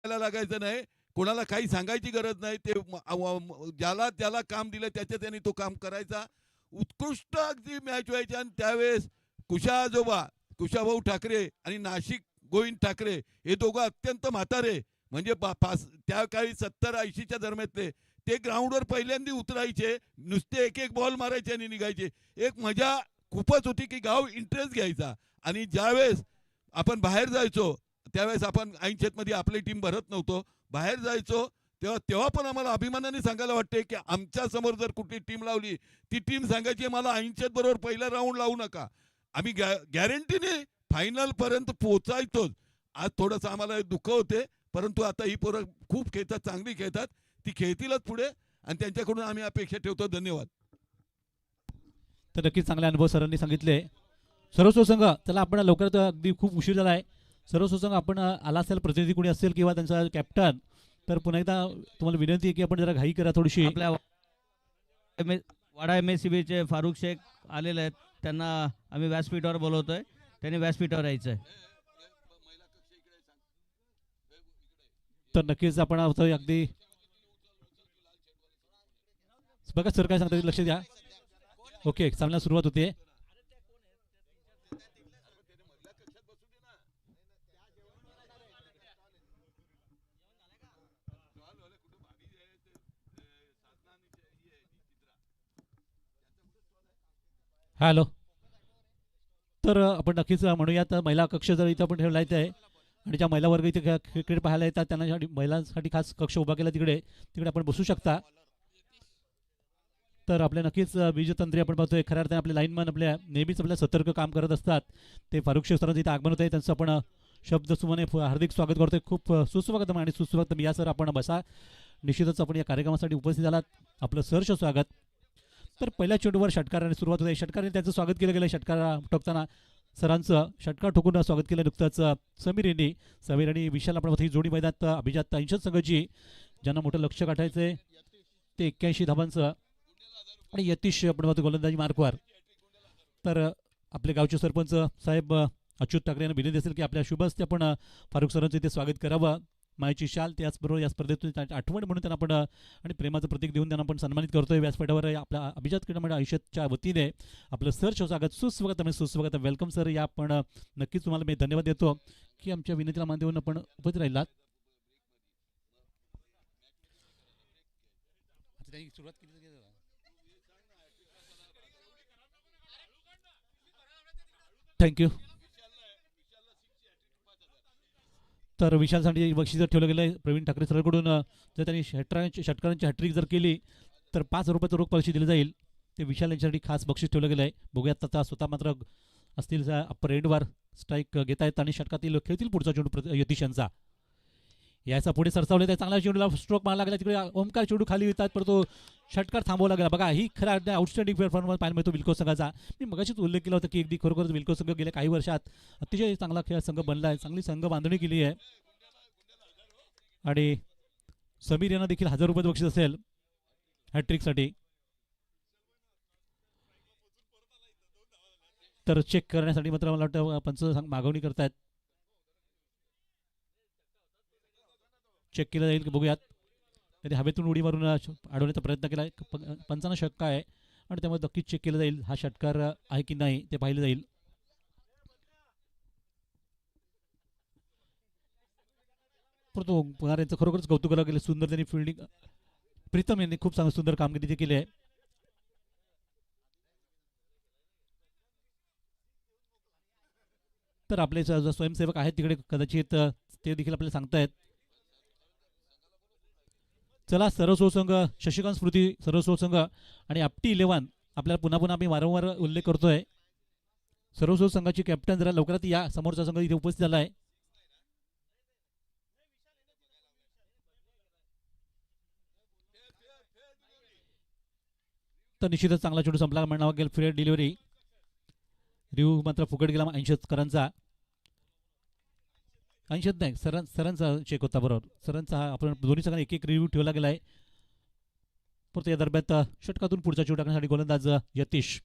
लागायचं नाही, कोणाला काही सांगायची गरज नाही. ते ज्याला ज्याला काम दिलं त्याच्या त्याने तो काम करायचा. उत्कृष्ट अगदी मॅच व्हायची. आणि त्यावेळेस कुशा आजोबा, कुशाभाऊ ठाकरे आणि नाशिक गोविंद ठाकरे हे दोघं अत्यंत म्हातारे, म्हणजे त्या काळी 70-80च्या दरम्यानले, ते ग्राउंडवर पहिल्यांदा उतरायचे, नुसते एक एक बॉल मारायचे आणि निघायचे. एक मजा खूपच होती की गाव इंटरेस्ट घ्यायचा. आणि ज्यावेळेस आपण बाहेर जायचो, त्यावेळेस आपण ऐनशेतमध्ये आपली टीम भरत नव्हतो, बाहेर जायचो, तेव्हा तेव्हा पण आम्हाला अभिमानाने सांगायला वाटते की आमच्या समोर जर कुठली टीम लावली, ती टीम सांगायची मला ऐनशेत बरोबर पहिला राऊंड लावू नका, आम्ही गॅरंटीने फायनल पर्यंत पोहोचायचोच. आज थोडंसं आम्हाला दुःख होते, परंतु आता ही पोरं खूप खेळतात, चांगली खेळतात, ती खेळतीलच पुढे आणि त्यांच्याकडून आम्ही अपेक्षा ठेवतो. धन्यवाद. तर नक्कीच चांगले अनुभव सरांनी सांगितले. सर्व संघ चला, आपण लवकरात अगदी खूप उशीर झाला आहे. सर्व संघ आपण आला असेल, प्रतिनिधी कोणी असेल किंवा त्यांचा कॅप्टन, तर पुन्हा एकदा तुम्हाला विनंती आहे की आपण जरा घाई करा थोडीशी. आपल्या वाडा MSCBचे फारुख शेख आलेले आहेत, त्यांना आम्ही व्यासपीठावर बोलवतोय, त्यांनी व्यासपीठावर यायचं आहे. तर नक्कीच आपण अगदी बघा सर काय सांगतात, लक्ष द्या. ओके, सामन्याला सुरुवात होते. हॅलो. तर आपण नक्कीच म्हणूयात, महिला कक्ष जर इथं आपण ठेवला आहे आणि ज्या महिला वर्ग इथे क्रिकेट पाहायला येतात त्यांना महिलांसाठी खास कक्ष उभा केला, तिकडे तिकडे आपण बसू शकता. तर आपल्या नक्कीच बीजतंत्री आपण पाहतोय, खऱ्या अर्थाने आपले लाईनमन आपल्या नेहमीच आपल्या सतर्क काम करत असतात. ते फारुख शेख सरांचं इथे आगमन होत आहे, त्यांचं आपण शब्द सुमने हार्दिक स्वागत करतोय. खूप सुस्वागतम आणि सुस्वागतम. या सर आपण बसा. निश्चितच आपण या कार्यक्रमासाठी उपस्थित झालात, आपलं सहर्ष स्वागत. तर पहिल्या चेंडूवर षटकाराने सुरुवात होते. षटकाराने त्यांचं स्वागत केलं गेलं. षटकार ठोकताना सरांचं षटकार ठोकून स्वागत केलं नुकतंच समीर आणि विशाल आपण ही जोडी मैदानात अभिजात ऐनशेत संघाची, ज्यांना मोठं लक्ष गाठायचं आहे, ते 81 धावांचं आणि यतीश आपण पाहतो गोलंदाजी मार्कवर. तर आपले गावचे सरपंच साहेब अच्युत ठाकरे यांना विनंती असेल की आपल्या शुभ हस्ते आपण फारुख सरांचं इथे स्वागत करावं. मायची शाल त्याचबरोबर या स्पर्धेतून आठवण म्हणून त्यांना आपण आणि प्रेमाचं प्रतीक देऊन त्यांना आपण सन्मानित करतोय. व्यासपीठावर आपल्या अभिजात क्रीडा मंडळ ऐनशेतच्या वतीने आपलं सहर्ष स्वागत, सुस्वागत आणि सुस्वागत. Welcome sir. या आपण नक्कीच तुम्हाला मी धन्यवाद देतो की आमच्या विनंतीला मान देऊन आपण उपस्थित राहिलात. थँक्यू. तर विशालसाठी बक्षीस ठेवलं गेलं आहे प्रवीण ठाकरे सरकडून. जर त्यांनी षटकारांची हॅट्रिक जर केली तर 5 रुपयाचं रोख बक्षीस दिलं जाईल. ते विशाल यांच्यासाठी खास बक्षीस ठेवलं गेलं आहे. बघूयात आता स्वतः मात्र असतील अप्पर एंडवर स्ट्राईक घेत आहेत आणि षटकातील खेळतील पुढचा चेंडू यतीश यांचा. याचा पुढे सरसावले त्या चांगल्या चेंडूला स्ट्रोक मारला गेला. तिकडे ओमकार चेंडू खाली येतात पण तो षटकार थांबवला गेला. बघा ही खरा आउटस्टँडिंग परफॉर्मन्स पाहायला मिळतो विल्को संघाचा. मी मगाशीच उल्लेख केला होता की अगदी खरोखरच विल्को संघ गेल्या काही वर्षात अतिशय चांगला खेळ संघ बनला आहे. चांगली संघ बांधणी केली आहे. आणि समीर यांना देखील 1000 रुपये बक्षीस असेल हॅट्रिकसाठी. तर चेक करण्यासाठी मात्र मला वाटतं पंच मागवणी करतायत. चेक केलं जाईल की बघूयात. त्यांनी हवेतून उडी मारून अडवण्याचा प्रयत्न केला आहे. पंचांना शक्का आहे आणि त्यामुळे नक्कीच चेक केलं जाईल हा षटकार आहे की नाही ते पाहिलं जाईल. परंतु पगार यांचं खरोखरच कौतुक करावं गेलं. सुंदर त्यांनी फिल्डिंग प्रीतम यांनी खूप चांगली सुंदर कामगिरी केली आहे. तर आपले स्वयंसेवक आहेत तिकडे कदाचित ते देखील आपल्याला सांगतायत. चला सरस्व संघ शशिकांत स्मृती सरस्व संघ आणि आपटी 11 आपल्याला पुन्हा पुन्हा आम्ही वारंवार उल्लेख करतोय. सरस्व संघाची कॅप्टन जरा लवकरात या समोरचा संघ इथे उपस्थित झाला आहे. तर निश्चितच चांगला चेंडू संपला म्हणावा गेल. फेअर डिलिव्हरी रिव्ह्यू मात्र फुकट गेला 80 करांचा. 80 नाही सरांचा चेक होता बरोबर. सरांचा आपण दोन्ही संघांना एक एक रिव्ह्यू ठेवला गेला आहे. परंतु या दरम्यान षटकातून पुढचा चेंडू टाकण्यासाठी गोलंदाज यतीश.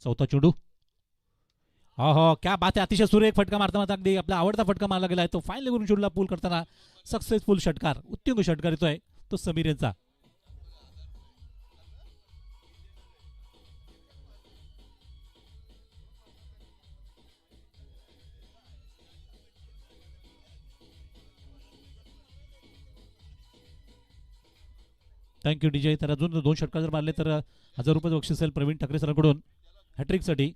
चौथा चेंडू. हो क्या बात आहे. अतिशय सुरेख फटका मारता मारता अगदी आपला आवडता फटका मारला गेला आहे. तो फाईन लेवलून चेंडूला पूल करताना सक्सेसफुल षटकार उत्तुंग षटकार येतोय तो समीर यांचा. Thank you DJ. तर अजून 2 षटकार जर मारले तर 1000 रुपये बक्षीस असेल प्रवीण ठाकरे सरांकडून हॅट्रिकसाठी.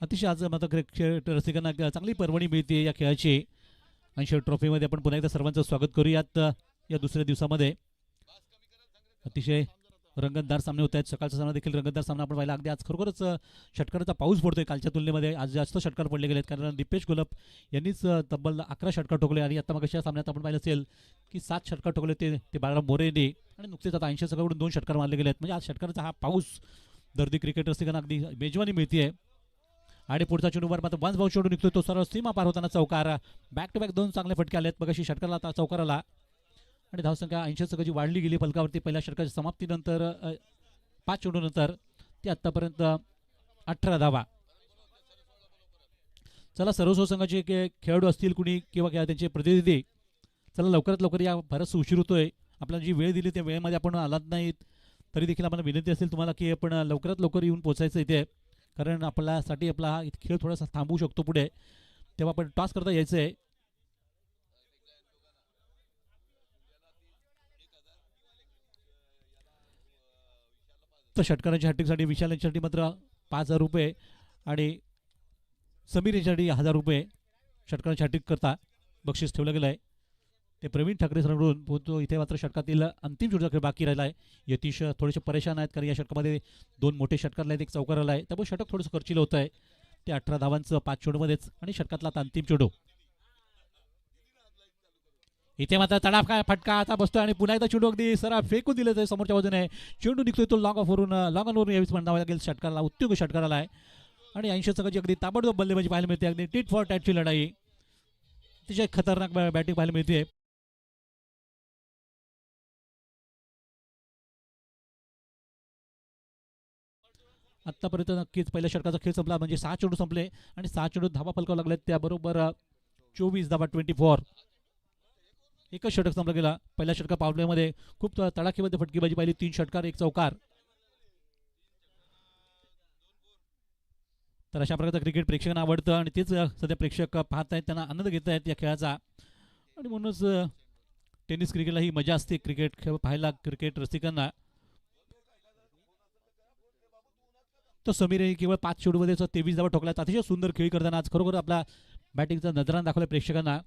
अतिशय आज मात्र खेळ रसिकांना चांगली पर्वणी मिळते या खेळाची. 80 ट्रॉफीमध्ये आपण पुन्हा एकदा सर्वांचं स्वागत करूयात या दुसऱ्या दिवसामध्ये. अतिशय रंगतदार सामने होत आहेत. सकाळचा सामना देखील रंगतदार सामना आपण पाहिला. अगदी आज खरोखरच षटकाराचा पाऊस पडतोय कालच्या तुलनेमध्ये. आज जास्त षटकार पडले गेलेत कारण दीपेश गुलप यांनीच तब्बल 11 षटकार ठोकले आणि आता मगाच्या सामन्यात आपण पाहिलं असेल की 7 षटकार ठोकले ते बाळाराम मोरे यांनी. आणि नुकतेच आता 80 संघाकडून 2 षटकार मारले गेलेत. म्हणजे आज षटकाराचा हा पाऊस दर्दी क्रिकेट रसिकांना अगदी मेजवानी मिळते. आणि पुढचा चेंडूवर मात्र वन्स बाउंस चेंडू निघतोय तो सरळ सीमा पार होताना चौकार. बॅक टू बॅक 2 चांगले फटके आलेत. मगाशी षटकाराला आता चौकाराला. आणि धावसंख्या 80 संघाची वाढली गेली फलकावरती पहिल्या षटकाच्या समाप्तीनंतर 5 चेंडूनंतर ते आतापर्यंत 18 धावा. चला सर्वस्व संघाचे खेळाडू असतील कुणी किंवा त्यांचे प्रतिनिधी चला लवकरात लवकर या. बराच उशीर होतोय. आपल्याला जी वेळ दिली त्या वेळेमध्ये आपण आलात नाहीत तरी देखील आम्हाला विनंती असेल तुम्हाला की आपण लवकरात लवकर येऊन पोचायचं इथे. कारण आपल्यासाठी आपला हा खेळ थोडासा थांबवू शकतो पुढे. तेव्हा आपण टॉस करता यायचं आहे. तर षटकारांच्या हॅट्रिकसाठी विशाल यांच्यासाठी मात्र 5000 रुपये आणि समीर यांच्यासाठी 1000 रुपये षटकारांच्या हॅट्रिक करता बक्षीस ठेवलं गेलं आहे. ते प्रवीण ठाकरे सरांकडून पोहोचतो. इथे मात्र षटकातील अंतिम चेंडूचा खेळ बाकी राहिला आहे. यतीश थोडेसे परेशान आहेत कारण या षटकामध्ये 2 मोठे षटकार आहेत एक चौकार आला आहे. त्यामुळे षटक थोडंसं खर्चिलं होतं आहे. ते 18 धावांचं 5 चेंडूमध्येच आणि षटकातला आता अंतिम चेंडू. इथे मात्र तडाफ काय फटका आता बसतोय आणि पुन्हा एकदा चेंडू अगदी सरा फेकून दिलं तर समोरच्या बाजूने चेंडू निघतोय तो लॉंग ऑफवरून लॉंग ऑनवरून यावेळेस म्हणावं लागेल षटकाराला उत्तुंग षटकार आला आहे. आणि 80 संघाची अगदी ताबडतोब बल्लेबाजी पाहायला मिळते. अगदी टिट फॉर टॅटची लढाई अतिशय खतरनाक बॅटिंग पाहायला मिळते. आतापर्यंत नक्कीच पहिल्या षटकाचा खेळ संपला म्हणजे 6 चेंडू संपले आणि 6 चेंडू धावा फलकावं लागलेत. त्याबरोबर 24 धावा 24. एकच षटक संपला गेला. पहिल्या षटका पावल्यामध्ये खूप तडाखेमध्ये फटकेबाजी पाहिली. 3 षटकार 1 चौकार. तर अशा प्रकारचं क्रिकेट प्रेक्षकांना आवडतं आणि तेच सध्या प्रेक्षक पाहत आहेत त्यांना आनंद घेत आहेत या खेळाचा. आणि म्हणूनच टेनिस क्रिकेटला ही मजा असते, क्रिकेट खेळ पाहायला क्रिकेट रसिकांना. तर समीरही केवळ 5 चेंडूमध्ये 23 धावा ठोकल्या. अतिशय सुंदर खेळी करताना आज खरोखर आपला बॅटिंगचा नजराना दाखवला प्रेक्षकांना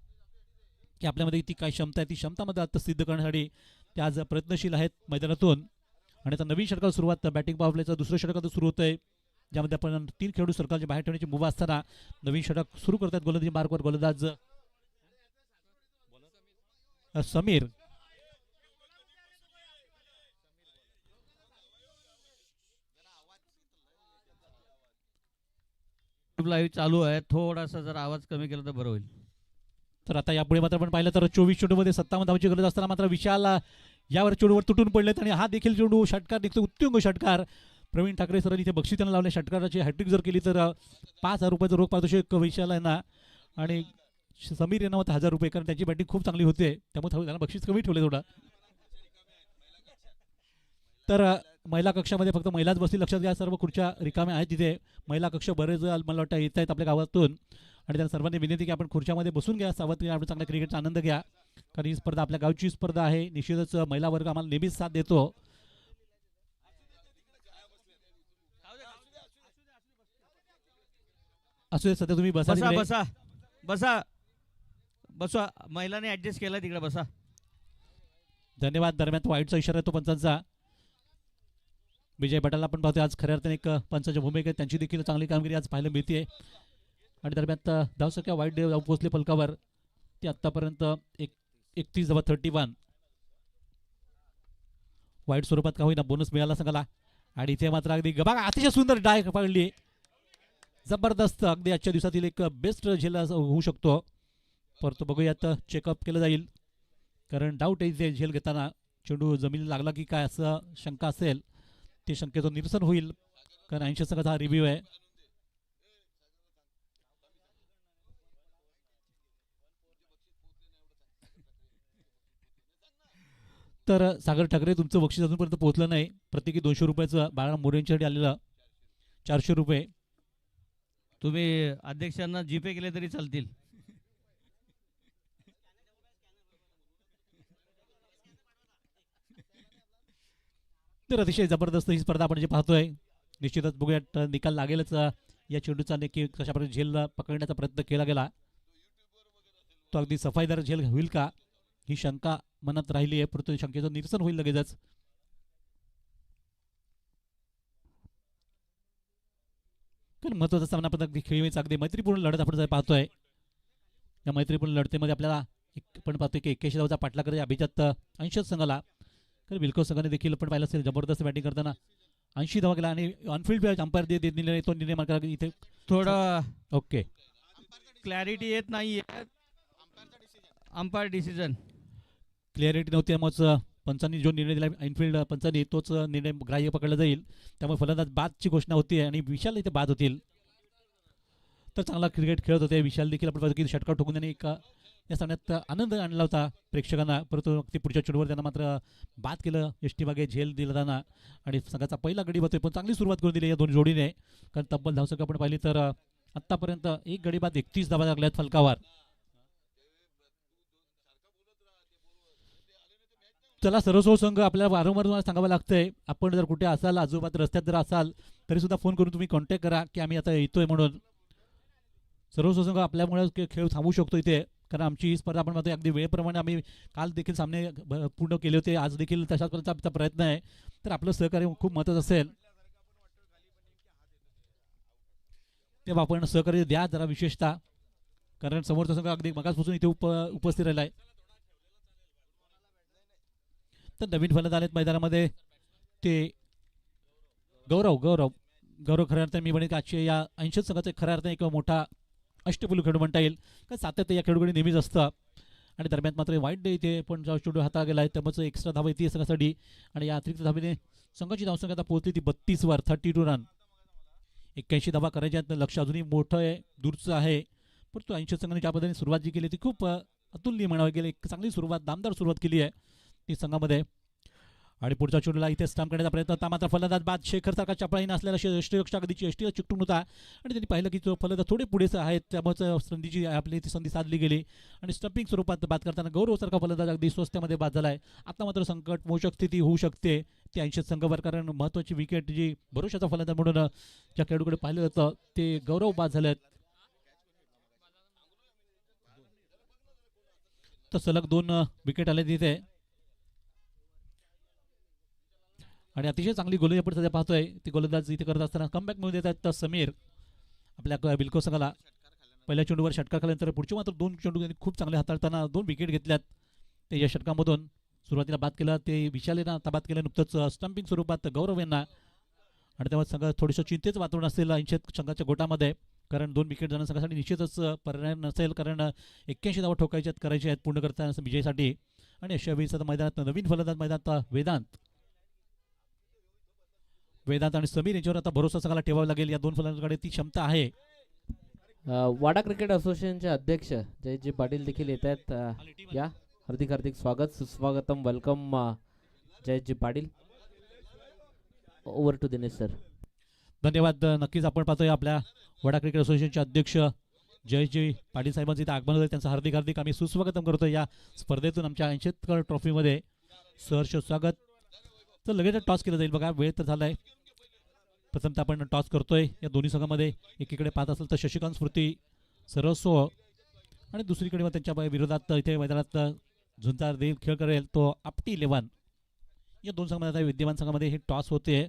की आपल्यामध्ये ती काय क्षमता आहे, ती क्षमतामध्ये आता सिद्ध करण्यासाठी ते आज प्रयत्नशील आहेत मैदानातून. आणि आता नवीन षटकाला सुरुवात बॅटिंग पॉवर प्लेचं दुसरं षटक आता सुरू होतं आहे, ज्यामध्ये आपण 3 खेळाडू सर्कलच्या बाहेर ठेवण्याची मुभा असताना नवीन षटक सुरू करतात. गोलंदाजी मार्कवर गोलंदाज समीर. लाईव्ह चालू आहे, थोडासा जर आवाज कमी केला तर बरं होईल. तर आता यापुढे मात्र आपण पाहिलं तर 24 चेंडूमध्ये 57 धावांची गरज असताना मात्र विशाल यावर चेंडूवर तुटून पडलेत आणि हा देखील चेंडू षटकार निघतो, उत्तुंग षटकार. प्रवीण ठाकरे सरांनी इथे बक्षीस त्यांना लावले. षटकाराची हॅट्रिक जर केली तर 5,000 रुपयाचं रोख पारितोषिक विशाल यांना आणि समीर यांना मात्र 1,000 रुपये, कारण त्यांची बॅटिंग खूप चांगली होते त्यामुळे त्यांना बक्षीस कमी ठेवले थोडं. तर महिला कक्षामध्ये फक्त महिलाच बसली, लक्षात घ्या सर्व खुर्च्या रिकाम्या आहेत तिथे. महिला कक्ष बरेच मला वाटतं येत आहेत आपल्या गावातून आणि त्यांना सर्वांनी विनंती की आपण खुर्च्यामध्ये बसून घ्या, सावधगिरी आपण चांगल्या क्रिकेटचा आनंद घ्या, कारण ही स्पर्धा आपल्या गावची स्पर्धा आहे. निश्चितच महिला वर्ग आम्हाला नेहमीच साथ देतो. असू दे, सध्या तुम्ही बसा बसा तिकडे. बसा बसा बसा, महिलाने ऍडजस्ट केला, तिकडे बसा. धन्यवाद. दरम्यान तो वाईटचा इशारा येतो पंचांचा. विजय बटाला आपण पाहतोय आज खऱ्या अर्थाने एक पंचाच्या भूमिकेत त्यांची देखील चांगली कामगिरी आज पाहायला मिळते. आणि दरम्यान धावसंख्या वाईट पोहोचले फलकावर, ती आत्तापर्यंत 31 धावा 31. वाईट स्वरूपात का होईना बोनस मिळाला संघाला. आणि इथे मात्र अगदी बघा अतिशय सुंदर डाय पडली, जबरदस्त. अगदी आजच्या दिवसातील एक बेस्ट झेल होऊ शकतो, परंतु बघूयात चेकअप केलं जाईल, कारण डाऊट आहे इथे झेल घेताना चेंडू जमिनीला लागला की काय असं शंका असेल, ते शंकेचं निरसन होईल, कारण 80 संघाचा हा रिव्ह्यू आहे. तर सागर ठाकरे तुमचं बक्षीस अजूनपर्यंत पोहोचलं नाही. प्रत्येकी 200 रुपयाचं बाळा मोरेंच्यासाठी आलेलं 400 रुपये. तुम्ही अध्यक्षांना जीपे केले तरी चालतील. तर अतिशय जबरदस्त ही स्पर्धा आपण जे पाहतोय. निश्चितच बघूयात निकाल लागेलच या चेंडूचा, नक्की कशा प्रकारे झेल पकडण्याचा प्रयत्न केला गेला, तो अगदी सफाईदार झेल होईल का ही शंका मनात राहिली आहे, परंतु शंकेचं निरसन होईल लगेचच. कारण महत्वाचा सामना आपण अगदी खेळीचा अगदी मैत्रीपूर्ण लढत आपण पाहतोय. या मैत्रीपूर्ण लढतीमध्ये आपल्याला आपण पाहतोय की 81 धावाचा पाठलाग करत अभिजात 80 संघाला, कारण बिलकुल संघाने देखील आपण पाहिलं असेल जबरदस्त बॅटिंग करताना 80 धावा केला. आणि ऑनफिल्ड अंपायर निर्णय तो निर्णय मार्ग इथे थोडं ओके क्लॅरिटी येत नाहीये, अंपायर डिसिजन क्लिअरिटी नव्हती, त्यामुळे पंचांनी जो निर्णय दिला इनफिल्ड पंचांनी तोच निर्णय ग्राह्य पकडला जाईल. त्यामुळे फलंदाज बादची घोषणा होती आणि विशाल इथे बाद होतील. तर चांगला क्रिकेट खेळत होते विशाल देखील, आपण पाहतो की षटकार ठोकून त्यांनी एक या सामन्यात आनंद आणला होता प्रेक्षकांना, परंतु ते पुढच्या चेंडूवर त्यांना मात्र बाद केलं. यष्टी मागे झेल दिला जाणार आणि संघाचा पहिला गडी बसतोय, पण चांगली सुरुवात करून दिली या दोन जोडीने, कारण तब्बल धावसंख्या आपण पाहिली तर आत्तापर्यंत एक गडी बाद 31 धावा लागल्यात फलकावर. चला सर्वस्व संघ आपल्याला वारंवार तुम्हाला सांगावं लागतंय, आपण जर कुठे असाल आजूबाजू रस्त्यात जर असाल तरी सुद्धा फोन करून तुम्ही कॉन्टॅक्ट करा की आम्ही आता येतोय म्हणून. सर्वस्व संघ आपल्यामुळे खेळ थांबू शकतो इथे, कारण आमची ही स्पर्धा आपण म्हणतो अगदी वेळेप्रमाणे आम्ही काल देखील सामने पूर्ण केले होते, आज देखील तशाच प्रकारचा आमचा प्रयत्न आहे. तर आपलं सहकार्य खूप महत्त्वाचं असेल तेव्हा आपण सहकार्य द्या जरा, विशेषतः कारण समोरचा संघ अगदी मगासपासून इथे उपस्थित राहिला आहे. तर नवीन फलंदाज आलेत मैदानामध्ये ते गौरव खऱ्या अर्थाने मी म्हणेन की आजच्या या 80 संघाचा खऱ्या अर्थाने एक मोठा अष्टपैलू खेळाडू म्हणता येईल, कारण सातत्य या खेळाडूकडे नेहमीच असतं. आणि दरम्यान मात्र वाईट डे इथे पण चेंडू हाता गेला आहे, त्यामुळे एक्स्ट्रा धावा येते संघासाठी. आणि या अतिरिक्त धावेने संघाची धावसंख्या आता पोहोचली ती 32 वर, 32 रन. 81 धावा करायच्या, लक्ष अजूनही मोठं आहे, दूरचं आहे, परंतु 80 संघाने ज्या पद्धतीने सुरुवात जी केली ती खूप अतुलनीय म्हणावी गेली. एक चांगली सुरुवात, दामदार सुरुवात केली आहे ती संघामध्ये. आणि पुढच्या चेंडूला इथे स्टंप करण्याचा प्रयत्न होता, मात्र फलंदाज बाद शेखर सारखा चपळाही नसलेला यष्टीरक्षक अगदी यष्टीला चिकटून होता आणि त्यांनी पाहिलं की तो फलंदाज थोडे पुढेच आहेत, त्यामुळे संधीची आपली ती संधी साधली गेली आणि स्टंपिंग स्वरूपात बाद करताना गौरव सारखा फलंदाज अगदी स्वस्त्यामध्ये बाद झालाय. आता मात्र संकट मोचक स्थिती होऊ शकते ते 80 संघभर, कारण महत्त्वाची विकेट जी भरोशाचा फलंदाज म्हणून ज्या खेळाडूकडे पाहिलं जातं ते गौरव बाद झालेत. तर सलग 2 विकेट आले तिथे आणि अतिशय चांगली गोलंदाजी आपण सध्या पाहतोय. ती गोलंदाज इथे करत असताना कमबॅक मिळून देतात. तर समीर आपल्या बिल्को संघाला पहिल्या चेंडूवर षटकार खाल्यानंतर पुढचे मात्र 2 चेंडू त्यांनी खूप चांगले हाताळताना 2 विकेट घेतल्यात. ते या षटकामधून सुरुवातीला बाद केलं ते विशालेनं, आता बाद केलं नुकतंच स्टंपिंग स्वरूपात गौरव यांना. आणि तेव्हा संघ थोडंसं चिंतेचं वातावरण असेल 80 संघाच्या गोटामध्ये, कारण 2 विकेट जाणं संघासाठी निश्चितच पर्याय नसेल, कारण 81 धावा ठोकायच्यात करायचे आहेत पूर्ण करताना विजयासाठी. आणि अशा वेळी मैदानात नवीन फलंदाज मैदानात वेदांत आणि समीर यांच्यावर आता भरोसा संघाला ठेवावा लागेल. या 2 फलंदाजांकडे ती क्षमता आहे. वाडा क्रिकेट असोसिएशनचे अध्यक्ष जयजी पाटील देखील येत आहेत. या हार्दिक हार्दिक स्वागत, सुस्वागतम, welcome Jayji Patil. Over to Dinesh sir. धन्यवाद. नक्कीच आपण पाहतोय आपल्या वडा क्रिकेट असोसिएशनचे अध्यक्ष जयजी पाटील साहेबांचं इथं आगमन होतं, त्यांचं हार्दिक हार्दिक आम्ही सुस्वागतम करतो या स्पर्धेतून आमच्या 80 ट्रॉफीमध्ये. सहर्ष स्वागत. तर लगेच टॉस केलं जाईल बघा, वेळ तर झालाय. प्रथमतः आपण टॉस करतोय या दोन्ही संघामध्ये. एकीकडे पाहत असेल तर शशिकांत स्मृती सरस्व आणि दुसरीकडे मग त्यांच्या विरोधात इथे मैदानात झुंजार देईल खेळ करेल तो आपटी 11. या 2 संघामध्ये विद्यमान संघामध्ये हे टॉस होते.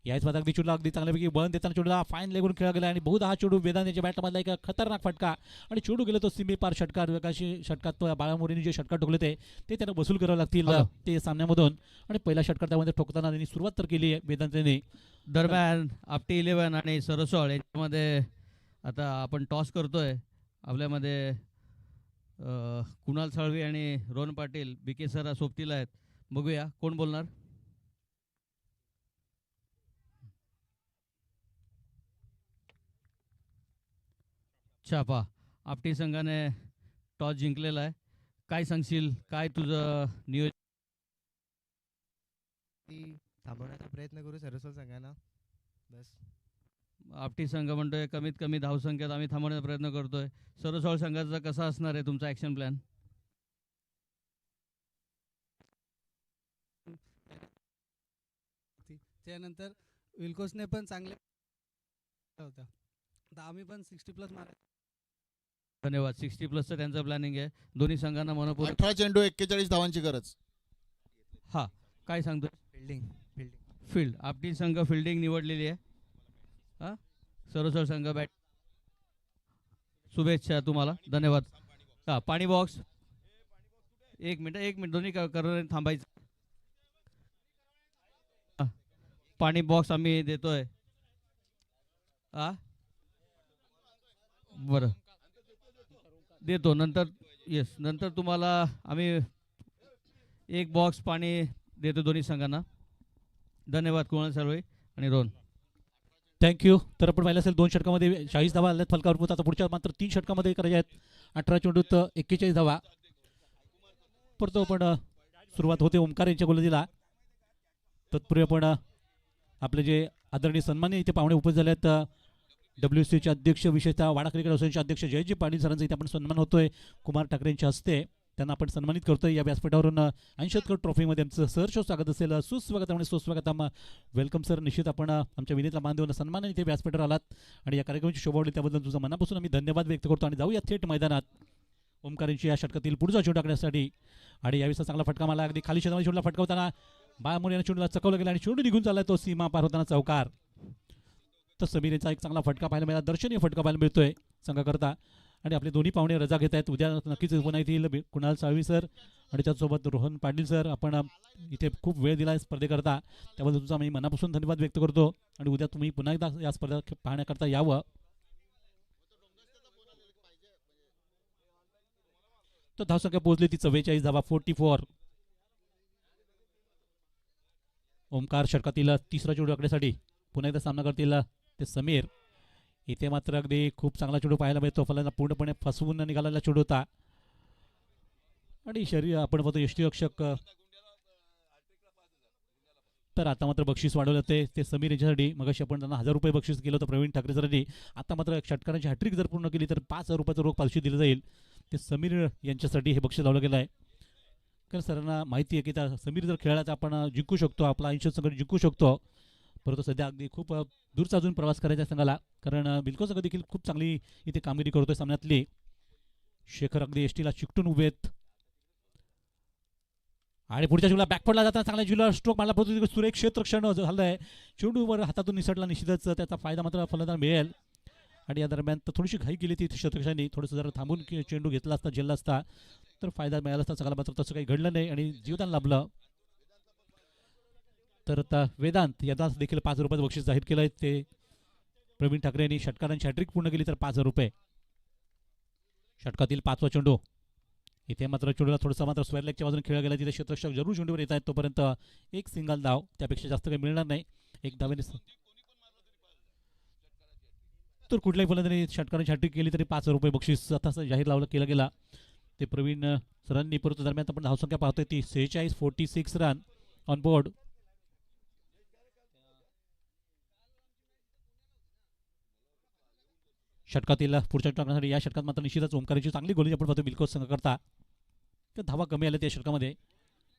याच बाद अगदी चेंडूला अगदी चांगल्यापैकी बळण देताना चेंडूला फाईन लेगून खेळला गेला आणि बहुधा हा चेंडू वेदांत याच्या बॅटमधला एक खतरनाक फटका आणि चेंडू गेलो तो सीमेपार षटकार. वेगाशी षटकात तो बाळा मोरेने जे षटकार ठोकले ते त्यांना वसूल करावे लागतील ते सामन्यामधून. आणि पहिला षटकार त्यामध्ये ठोकताना त्यांनी सुरुवात तर केली आहे वेदांतने. दरम्यान आपटी 11 आणि सरसोळ याच्यामध्ये आता आपण टॉस करतोय. आपल्यामध्ये कुणाल साळवी आणि रोहन पाटील बीके सर सोबतीला आहेत. बघूया कोण बोलणार. छापा आपटी संघाने टॉस जिंकलेला आहे. काय सांगशील, काय तुझं नियोजन. थांबवण्याचा प्रयत्न करू सरस्वत संघांना. बस आपटी संघ म्हणतोय कमीत कमी धावसंख्येत आम्ही थांबवण्याचा प्रयत्न करतोय. सरसोळ संघाचा कसा असणार आहे तुमचा ॲक्शन प्लॅन. त्यानंतर विल्कोसने पण चांगले होता, तर आम्ही पण 60+ मारा. धन्यवाद. 60+ त्यांचं प्लॅनिंग आहे. दोन्ही संघांना मनपूर्वक 18 चेंडू 41 धावांची गरज. हा काय सांगतो. फिल्डिंग फील्ड आपली संघ फिल्डिंग निवडलेली आहे. हा सरसोळ संघ बॅट. शुभेच्छा तुम्हाला. धन्यवाद. हा पाणी बॉक्स. एक मिनिट दोन्ही करून थांबायचं. पाणी बॉक्स आम्ही देतोय. हा बरं देतो नंतर. येस नंतर तुम्हाला आम्ही एक बॉक्स पाणी देतो दोन्ही संघांना. धन्यवाद कुणाल साळवे आणि रोहन. थँक्यू. तर आपण पाहिलं असेल 2 षटकामध्ये 40 धावा आल्यात फलकावर पोहोचत. आता पुढच्या मात्र 3 षटकामध्ये करायचे आहेत. 18 चेंडूत 41 धावा. परतो आपण सुरुवात होते ओमकार यांच्या गोलंदाजीला. तत्पूर्वी आपण आपले जे आदरणीय सन्मान्य इथे पाहुणे उपस्थित झाले आहेत, WCचे अध्यक्ष विशेषतः वाडा क्रिकेट असोसिएशनचे अध्यक्ष जयजी पाटील सरांचा इथे आपण सन्मान होतोय कुमार ठाकरेंच्या हस्ते. त्यांना आपण सन्मानित करतोय या व्यासपीठावरून. 80 ट्रॉफीमध्ये आमचं सहर्ष स्वागत असेल. सुस्वागत आणि सुस्वागतम. Welcome sir. निश्चित आपण आमच्या विनीतला मान देऊन सन्मान इथे व्यासपीठावर आलात आणि या कार्यक्रमाची शोभावली त्याबद्दल तुझं मनापासून आम्ही धन्यवाद व्यक्त करतो. आणि जाऊया थेट मैदानात ओमकारांची या षटकातील पुढचा चेंडू टाकण्यासाठी. आणि यावेळेस चांगला फटका मला अगदी खाली शेतामध्ये चेंडूला फटकावताना बाळामोरे याने चेंडूला चकवलं गेला आणि चेंडू निघून चाललाय तो सीमा पार होताना चौकार. तर समीर यांचा एक चांगला फटका पाहायला मिळाला, दर्शनीय फटका पाहायला मिळतोय संघाकरता. आणि आपले दोन्ही पाहुणे रजा घेत आहेत. उद्या नक्कीच पुन्हा येतील कुणाल साळवी सर आणि त्याचसोबत रोहन पाटील सर. आपण इथे खूप वेळ दिला स्पर्धेकरता, त्याबद्दल तुमचा मी मनापासून धन्यवाद व्यक्त करतो. आणि उद्या तुम्ही पुन्हा एकदा या स्पर्धा पाहण्याकरता यावं. तर धावसंख्या पोहोचली ती 44 धावा 44. ओमकार षटकातील 3रा चेंडू आकड्यासाठी पुन्हा एकदा सामना करतील ते समीर. इथे मात्र अगदी खूप चांगला चेंडू पाहायला मिळतो. फलंदाज पूर्णपणे फसवून निघालेला चेंडू होता आणि शरीर आपण पाहतो यष्टीरक्षक तर आता मात्र बक्षीस वाढवलं ते समीर यांच्यासाठी. मगाशी आपण त्यांना 1000 रुपये बक्षीस केलं होतं प्रवीण ठाकरेसाठी. आता मात्र षटकारांची हॅट्रिक जर पूर्ण केली तर 5,000 रुपयाचं रोख पारितोषिक दिलं जाईल. ते समीर यांच्यासाठी हे बक्षीस लावलं गेलं आहे. कारण सरांना माहिती आहे की त्या समीर जर खेळला तर आपण जिंकू शकतो, आपला 80 संघ जिंकू शकतो. परंतु सध्या अगदी खूप दूरचा अजून प्रवास करायचा आहे संघाला. कारण बिलकुल संघ देखील खूप चांगली इथे कामगिरी करतोय सामन्यातली. शेखर अगदी एसटीला चिकटून उभे आहेत आणि पुढच्या चेंडूला बॅकफोडला जाताना चांगला ज्युलर स्ट्रोक मारला, परंतु सुरेख क्षेत्ररक्षण झालंय. चेंडूवर हातातून निसटला, निश्चितच त्याचा फायदा मात्र फलंदाज मिळेल. आणि या दरम्यान तर थोडीशी घाई केली ती क्षेत्ररक्षकांनी. थोडंसं जर थांबून चेंडू घेतला असता, झेलला असता तर फायदा मिळाला असता संघाला. मात्र तसं काही घडलं नाही आणि जीवदान लाभलं. तर आता वेदांत यांना देखील 5,000 रुपयाचं बक्षीस जाहीर केलं आहे. ते प्रवीण ठाकरे यांनी षटकारांची हॅट्रिक पूर्ण केली तर 5,000 रुपये. षटकातील 5वा चेंडू. इथे मात्र चेंडूला थोडंसं मात्र स्क्वेअर लेगच्या बाजूने खेळला गेला. तिथे क्षेत्ररक्षक जरूर चेंडूवर येत आहेत. तोपर्यंत एक सिंगल धाव, त्यापेक्षा जास्त काही मिळणार नाही. एक धावेने तर कुठल्याही फलंदाजाने षटकारांची हॅट्रिक केली तरी 5,000 रुपये बक्षीस आता जाहीर केला गेला. ते प्रवीण सरांनी. परंतु दरम्यान आपण धावसंख्या पाहतोय ती 46, 46 रन ऑन बोर्ड. षटकातील पुढच्या टाकण्यासाठी या षटकात मात्र निश्चितच ओमकाराची चांगली गोली आपण पाहतो बिलकोस संघ करता. तर धावा कमी आल्या त्या षटकामध्ये.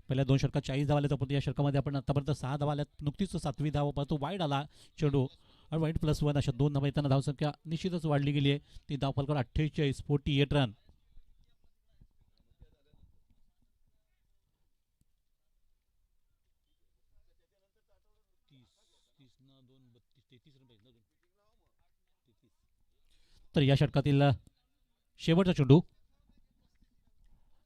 पहिल्या 2 षटकात 40 धावा आल्या, तर या षटकामध्ये आपण आतापर्यंत 6 धावा आल्यात. नुकतीच 7वी धावा पाहतो. वाईड आला चेंडू आणि वाईड +1 अशा 2 धावा येताना धावसंख्या निश्चितच वाढली गेली आहे. ती धाव फलकावर 48, 48 रन. तर या षटकातील शेवटचा चेंडू,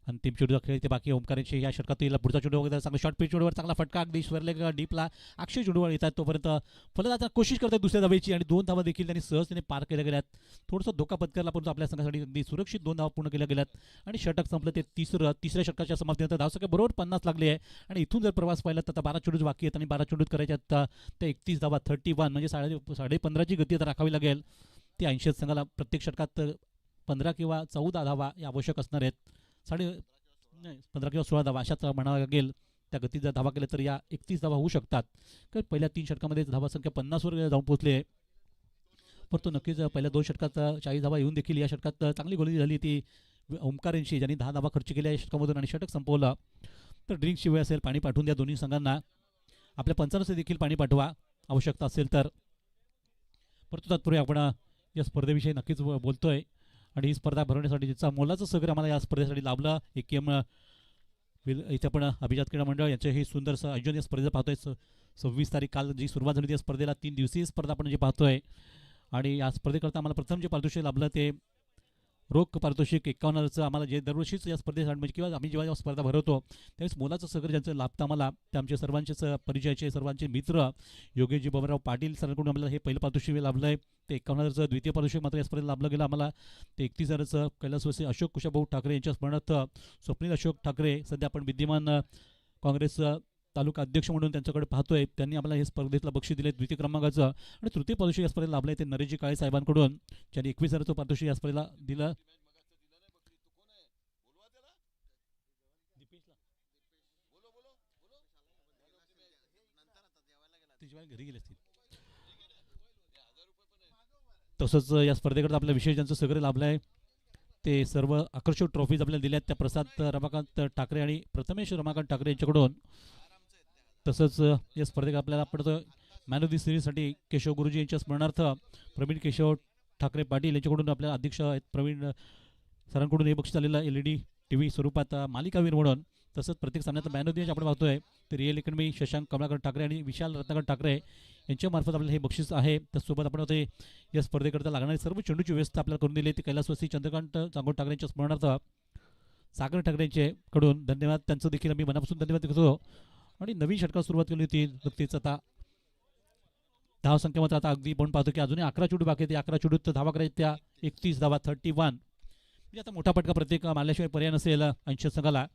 अंतिम चेंडूचा खेळ ते बाकी ओमकारांची. या षटकातील पुढचा चेंडू वगैरे चांगला शॉर्ट पिच चेंडूवर चांगला फटका, अगदी स्वेरलेग डीपला अक्षय चेंडूवर येतात. तोपर्यंत फलंदाज कोशिश करतात दुसऱ्या धावेची आणि 2 धावा देखील त्यांनी सहजतेने पार केल्या गेल्यात. थोडंसं धोका पत्करला, परंतु आपल्या संघासाठी अगदी सुरक्षित 2 धावा पूर्ण केल्या गेल्यात आणि षटक संपलं. ते तिसऱ्या षटकाच्या समाप्तीनंतर धावसंख्या बरोबर 50 लागली आहे. आणि इथून जर प्रवास पाहिला तर आता 12 चेंडूच बाकी आहेत आणि 12 चेंडूत करायच्या त्या 31 धावा, 31 म्हणजे 15.5ची गती आता राखावी लागेल. ते 80 संघाला प्रत्येक षटकात 15 किंवा 14 धावा या आवश्यक असणार आहेत. 15 किंवा 16 धावा अशाच म्हणावं लागेल. त्या गतीत जर धावा केल्या तर या 31 धावा होऊ शकतात. तर पहिल्या 3 षटकामध्ये धावा संख्या 50वर जाऊन पोहोचले. परंतु नक्कीच पहिल्या 2 षटकात 40 धावा येऊन देखील या षटकात चांगली गोलंदाजी झाली ती ओमकारांची, ज्यांनी 10 धावा खर्च केल्या या षटकामधून आणि षटक संपवलं. तर ड्रिंकची वेळ असेल, पाणी पाठवून द्या दोन्ही संघांना. आपल्या पंचांचे देखील पाणी पाठवा आवश्यकता असेल तर. परंतु तत्पूर्वी आपण या स्पर्धेविषयी नक्कीच बोलतोय. आणि ही स्पर्धा भरवण्यासाठी जिचा मोलाचं सहकार्य आम्हाला या स्पर्धेसाठी लाभलं AKM इथे आपण अभिजात क्रीडा मंडळ यांचं हे सुंदरसं आयोजन या स्पर्धेचं पाहतोय. 26 तारीख काल जी सुरुवात झाली त्या स्पर्धेला 3 दिवसीय स्पर्धा आपण जे पाहतोय. आणि या स्पर्धेकरता आम्हाला प्रथम जे पारितोषिक लाभलं ते रोख पारितोषिक 51,000चं आम्हाला जे दरवर्षीच या स्पर्धेसाठी म्हणजे किंवा आम्ही जेव्हा स्पर्धा भरवतो त्यावेळेस मोलाचं सहकार्य ज्यांचं लाभतं आम्हाला ते आमचे सर्वांचेच परिचयाचे सर्वांचे मित्र योगेशजी बाबूराव पाटील सरांकडून आम्हाला हे पहिलं पारितोषिक लाभलं आहे. ते 51,000चं द्वितीय पारितोषिक मात्र या स्पर्धेत लाभलं गेलं आम्हाला. ते 31,000चं कैलासवासी अशोक कुशाभाऊ ठाकरे यांच्या स्मरणार्थ स्वप्नील अशोक ठाकरे सध्या आपण विद्यमान काँग्रेस तालुका अध्यक्ष म्हणून त्यांच्याकडे पाहतोय. त्यांनी आम्हाला हे स्पर्धेतलं बक्षीस दिले द्वितीय क्रमांकाचं. आणि तृतीय पारितोषिक या स्पर्धेला लाभलं ते नरेशजी काळे साहेबांकडून, ज्यांनी 21,000चं पारितोषिक या स्पर्धेला दिलं. घरी गेले असतील. तसंच या स्पर्धेकरता आपल्या विशेष ज्यांचं सहकार्य लाभलं आहे ते सर्व आकर्षक ट्रॉफीज आपल्याला दिल्यात त्या प्रसाद रमाकांत ठाकरे आणि प्रथमेश रमाकांत ठाकरे यांच्याकडून. तसंच या स्पर्धेत आपल्याला पडतं मॅन ऑफ दी सिरीजसाठी केशव गुरुजी यांच्या स्मरणार्थ प्रवीण केशव ठाकरे पाटील यांच्याकडून आपल्या अध्यक्ष आहेत प्रवीण सरांकडून हे बक्षीस आलेलं LED TV स्वरूपात मालिकावीर म्हणून. तसंच प्रत्येक सामन्यात मॅन ऑफ दी आपण पाहतोय ते रिअल अकॅडमी शशांक कमलाकर ठाकरे आणि विशाल रत्नाकर ठाकरे यांच्यामार्फत आपल्याला हे बक्षीस आहे. त्यासोबत आपण ते या स्पर्धेकरता लागणारी सर्व चेंडूची व्यवस्था आपल्याला करून दिली. ते कैलासवासी चंद्रकांत चांगोड ठाकरे यांच्या स्मरणार्थ सागर ठाकरे यांचे कडून धन्यवाद. त्यांचं देखील आम्ही मनापासून धन्यवाद करतो. आणि नवीन षटकाला सुरुवात केली होती नुकतीच. आता धाव संख्या मात्र आता अगदी आपण पाहतो की अजूनही 11 चेंडू बाकी आहेत. 11 चेंडूत धावा करायच्या त्या 31 धावा 31. म्हणजे आता मोठा फटका प्रत्येक मारल्याशिवाय पर्याय नसेल 80 संघाला.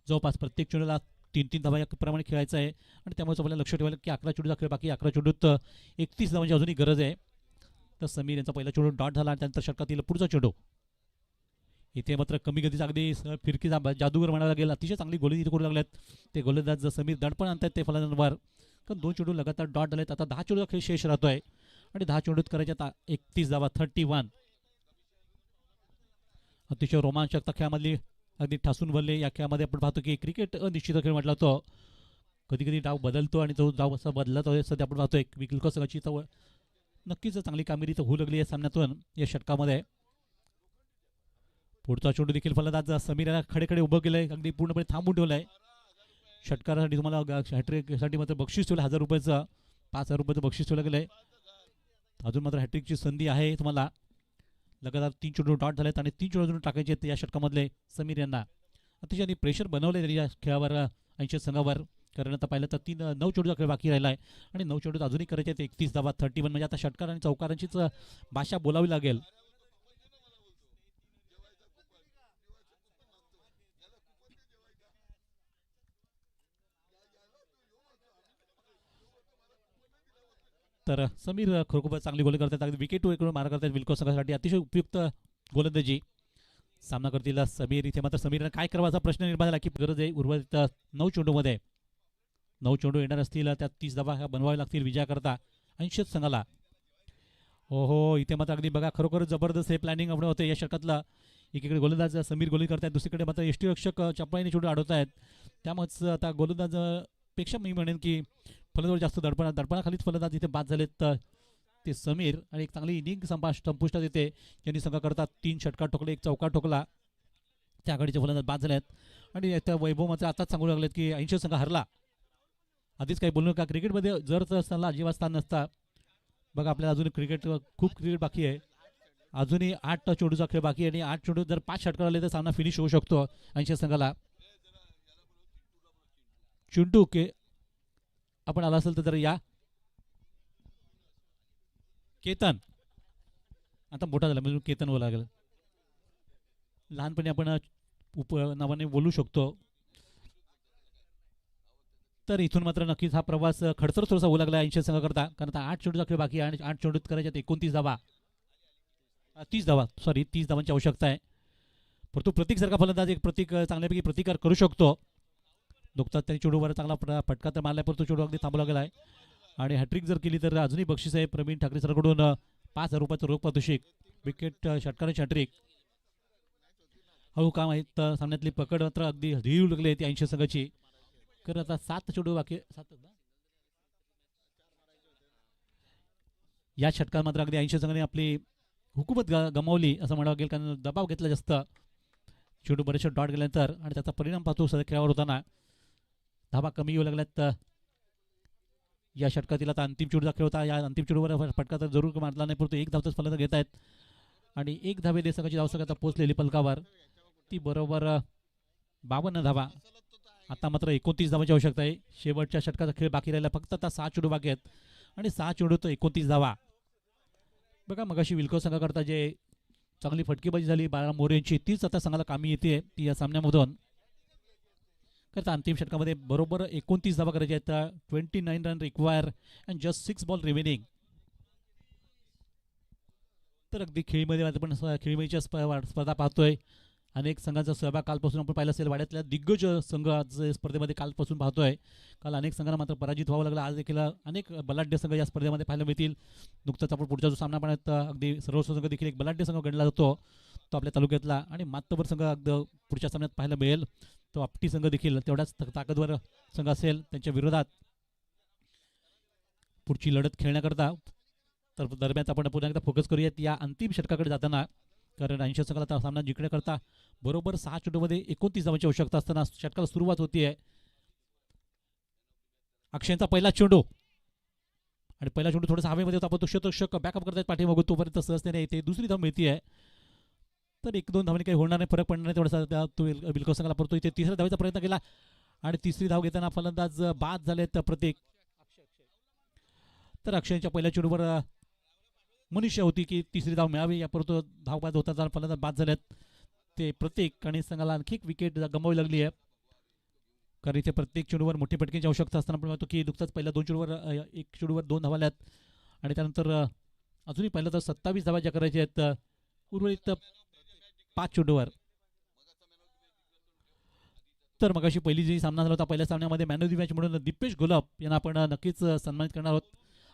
जवळपास प्रत्येक चेंडूला 3-3 धावा याप्रमाणे खेळायचं आहे. आणि त्यामुळे आपल्याला लक्ष ठेवायला की 11 चेंडूचा खेळ बाकी. 11 चेंडूत 31 धावांची अजूनही गरज आहे. तर समीर यांचा पहिला चेंडू डॉट झाला आणि त्यानंतर षटकातील पुढचा चेंडू इथे मात्र कमी गतीचा अगदी फिरकीचा जादूगर म्हणायला लागेल, अतिशय चांगली गोलंदाजी इथे करू लागल्यात ते गोलंदाज समीर दडपण आणतात ते फलंदाजांवर. कारण 2 चेंडू लगातार डॉट झालेत. आता 10 चेंडूचा खेळ शेष राहतोय आणि 10 चेंडूत करायचे आता 31 धावा 31. अतिशय रोमांचक खेळामधली अगदी ठासून भरले. या खेळामध्ये आपण पाहतो की क्रिकेट अनिश्चित खेळ म्हटला तो कधी कधी डाव बदलतो आणि तो डाव असा बदलत आहे. सध्या आपण पाहतोय विल्कोस संघाची तर नक्कीच चांगली कामगिरी तर होऊ लागली या सामन्यातून या षटकामध्ये. पुढचा चेंडू देखील फलंदाज समीर याला खडे उभं केलंय, अगदी पूर्णपणे थांबून ठेवलंय. षटकारासाठी तुम्हाला हॅट्रिकसाठी मात्र बक्षीस ठेवलं 1000 रुपयाचं, 5000 रुपयाचं बक्षीस ठेवलं गेलंय. अजून मात्र हॅट्रिकची संधी आहे तुम्हाला. लगातार 3 चेंडू डॉट झालेत आणि 3 चेंडू अजून टाकायचे आहेत या षटकामधले समीर यांना. अतिशय प्रेशर बनवले त्यांनी या खेळावर 80 संघावर. कारण आता पाहिलं तर 9 चेंडूचा खेळ बाकी राहिला आहे आणि 9 चेंडूत अजूनही करायचे आहेत 31 धावा 31. म्हणजे आता षटकार आणि चौकारांचीच भाषा बोलावी लागेल. तर समीर खरोखर चांगली गोल करतात, अगदी विकेट इकडून मारा करतात विल्कोस संघासाठी. अतिशय उपयुक्त गोलंदाजी सामना करतील समीर. इथे मात्र समीरने काय करावाचा प्रश्न निर्माण झाला की गरज आहे उर्वरित 9 चेंडूमध्ये 9 चेंडू येणार असतील, त्यात 30 धावा बनवावे लागतील विजयाकरता 80 संघाला. हो इथे मात्र अगदी बघा खरोखर जबरदस्त हे प्लॅनिंग आपण होते या षटकातला. एकीकडे गोलंदाज समीर गोली करतायत, दुसरीकडे मात्र यष्टीरक्षक चपळाईने चेंडू अडवत आहेत. त्यामुळेच आता गोलंदाज पेक्षा मी म्हणेन की फलंदाज जास्त दडपणाखालीच फलंदाज इथे बाद झालेत ते समीर. आणि एक चांगली इनिंग संपुष्टात येते ज्यांनी संघ करतात 3 षटकार ठोकले 1 चौकार ठोकला. त्या आघाडीचे फलंदाज बाद झाले आहेत आणि त्या वैभव मात्र आताच सांगू लागलेत की 80 संघ हरला. आधीच काही बोलू नका, क्रिकेटमध्ये जर असताना अजिबात स्थान नसता. बघा आपल्याला अजून खूप क्रिकेट बाकी आहे. अजूनही 8 चेंडूचा खेळ बाकी आहे आणि 8 चेंडू जर 5 षटकार आले तर सामना फिनिश होऊ शकतो 80 संघाला. चिंटू के आपण आला असेल तर जर या. केतन आता मोठा झाला म्हणजे केतन बोला लागेल. लहानपणी आपण नावाने बोलू शकतो. तर इथून मात्र नक्कीच हा प्रवास खडतर थोडासा होऊ लागला 80 संघ करता. कारण आता 8 चेंडूचा खेळ बाकी आहे आणि 8 चेंडूत करायच्यात 29 धावा 30 धावांची आवश्यकता आहे. परंतु प्रतीक सारखा फलंदाज एक चांगल्यापैकी प्रतिकार करू शकतो. नुकताच त्यांनी चेंडूवर चांगला फटका तर मारला, परंतु चेंडू अगदी थांबवला गेला आहे. आणि हॅट्रिक जर केली तर अजूनही बक्षीस आहे प्रवीण ठाकरे सरकडून 5000 रुपयाचं रोख पारितोषिक. विकेट षटकाराची हॅट्रिक. हळू काम आहे तर सामन्यातली पकड मात्र अगदी ढीव लागली ती 80 संघाची. कारण आता 7 चेंडू बाकी या षटकात मात्र अगदी 80 संघाने आपली हुकूमत गमावली असं म्हणावं लागेल. कारण दबाव घेतला जास्त, चेंडू बरेचसे डॉट गेल्यानंतर आणि त्याचा परिणाम पाहतो सध्या खेळावर होताना. धावा कमी येऊ लागल्यात या षटकातील. आता अंतिम चेंडूचा खेळ होता, या अंतिम चेंडूवर फटका तर जरूर मारला नाही, परंतु 1 धावचाच फलंदाज घेत आहेत आणि 1 धावे देशकाची धावसंख्या आता पोहोचलेली पलकावर ती बरोबर 52 धावा. आता मात्र 29 धावांची आवश्यकता आहे. शेवटच्या षटकाचा खेळ बाकी राहिला, फक्त आता 6 चेंडू बाकी आहेत आणि 6 चेंडू तर 29 धावा. बघा मगाशी विल्कोस संघाकरता जे चांगली फटकेबाजी झाली बाळा मोरे यांची, तीच आता संघाला कामी येते ती या सामन्यामधून. करता अंतिम षटकामध्ये बरोबर 29 धावा करायच्या आहेत. 29 run require and just 6 ball remaining. तर अगदी खेळीमध्ये आपण खेळीच्या स्पर्धा पाहतोय. अनेक संघांचा सहभाग कालपासून आपण पाहिला असेल. वाड्यातल्या दिग्गज संघ स्पर्धेमध्ये कालपासून पाहतोय. काल अनेक संघांना मात्र पराजित व्हावं लागला. आज देखील अनेक बलाढ्य संघ या स्पर्धेमध्ये पाहायला मिळतील. नुकताच आपण पुढचा जो सामना पाहण्यात अगदी सर्वस्व संघ देखील एक बलाढ्य संघ गणला जातो तो आपल्या तालुक्यातला. आणि मातबर संघ अगदी पुढच्या सामन्यात पाहायला मिळेल. तो आपटी संघ देखील तेवढाच ताकदवर संघ असेल त्यांच्या विरोधात पुढची लढत खेळण्याकरता. तर दरम्यान आपण पुन्हा एकदा फोकस करूयात या अंतिम षटकाकडे जाताना. कारण 80 संघाला सामना जिंकण्याकरता बरोबर 6 चेंडूमध्ये 29 धावांची आवश्यकता असताना षटकाला सुरुवात होतीये. अक्षयचा पहिला चेंडू आणि पहिला चेंडू थोडासा हवेमध्ये होता, पण तो शतक बॅकअप करतायत पाठीमागून, तोपर्यंत सहजतेने येते. दुसरी धाव मिळतीये तर 1-2 धावांनी काही होणार नाही, फरक पडणार नाही थोडासा. तो विल्कोस संघाला परतो. इथे तिसऱ्या धावेचा प्रयत्न केला आणि तिसरी धाव घेताना फलंदाज बाद झालेत प्रतीक. तर अक्षयच्या पहिल्या चेंडूवर मनुष्य होती की तिसरी धाव मिळावी, या परंतु धाव बाद होता फलंदाज बाद झाल्यात ते प्रतीक. आणि संघाला आणखी एक विकेट गमावी लागली आहे. कारण इथे प्रत्येक चेंडूवर मोठी फटकेची आवश्यकता असताना आपण पाहतो की नुकताच पहिल्या 2 चेंडूवर 1 चेंडूवर 2 धावा आल्यात आणि त्यानंतर अजूनही पहिलं तर 27 धावा ज्या करायच्या आहेत उर्वरित 5 चेंडूवर. तर मगाशी पहिली जी सामना झाला होता पहिल्या सामन्यामध्ये मॅन ऑफ द मॅच म्हणून दीपेश गुलाब यांना आपण नक्कीच सन्मानित करणार आहोत.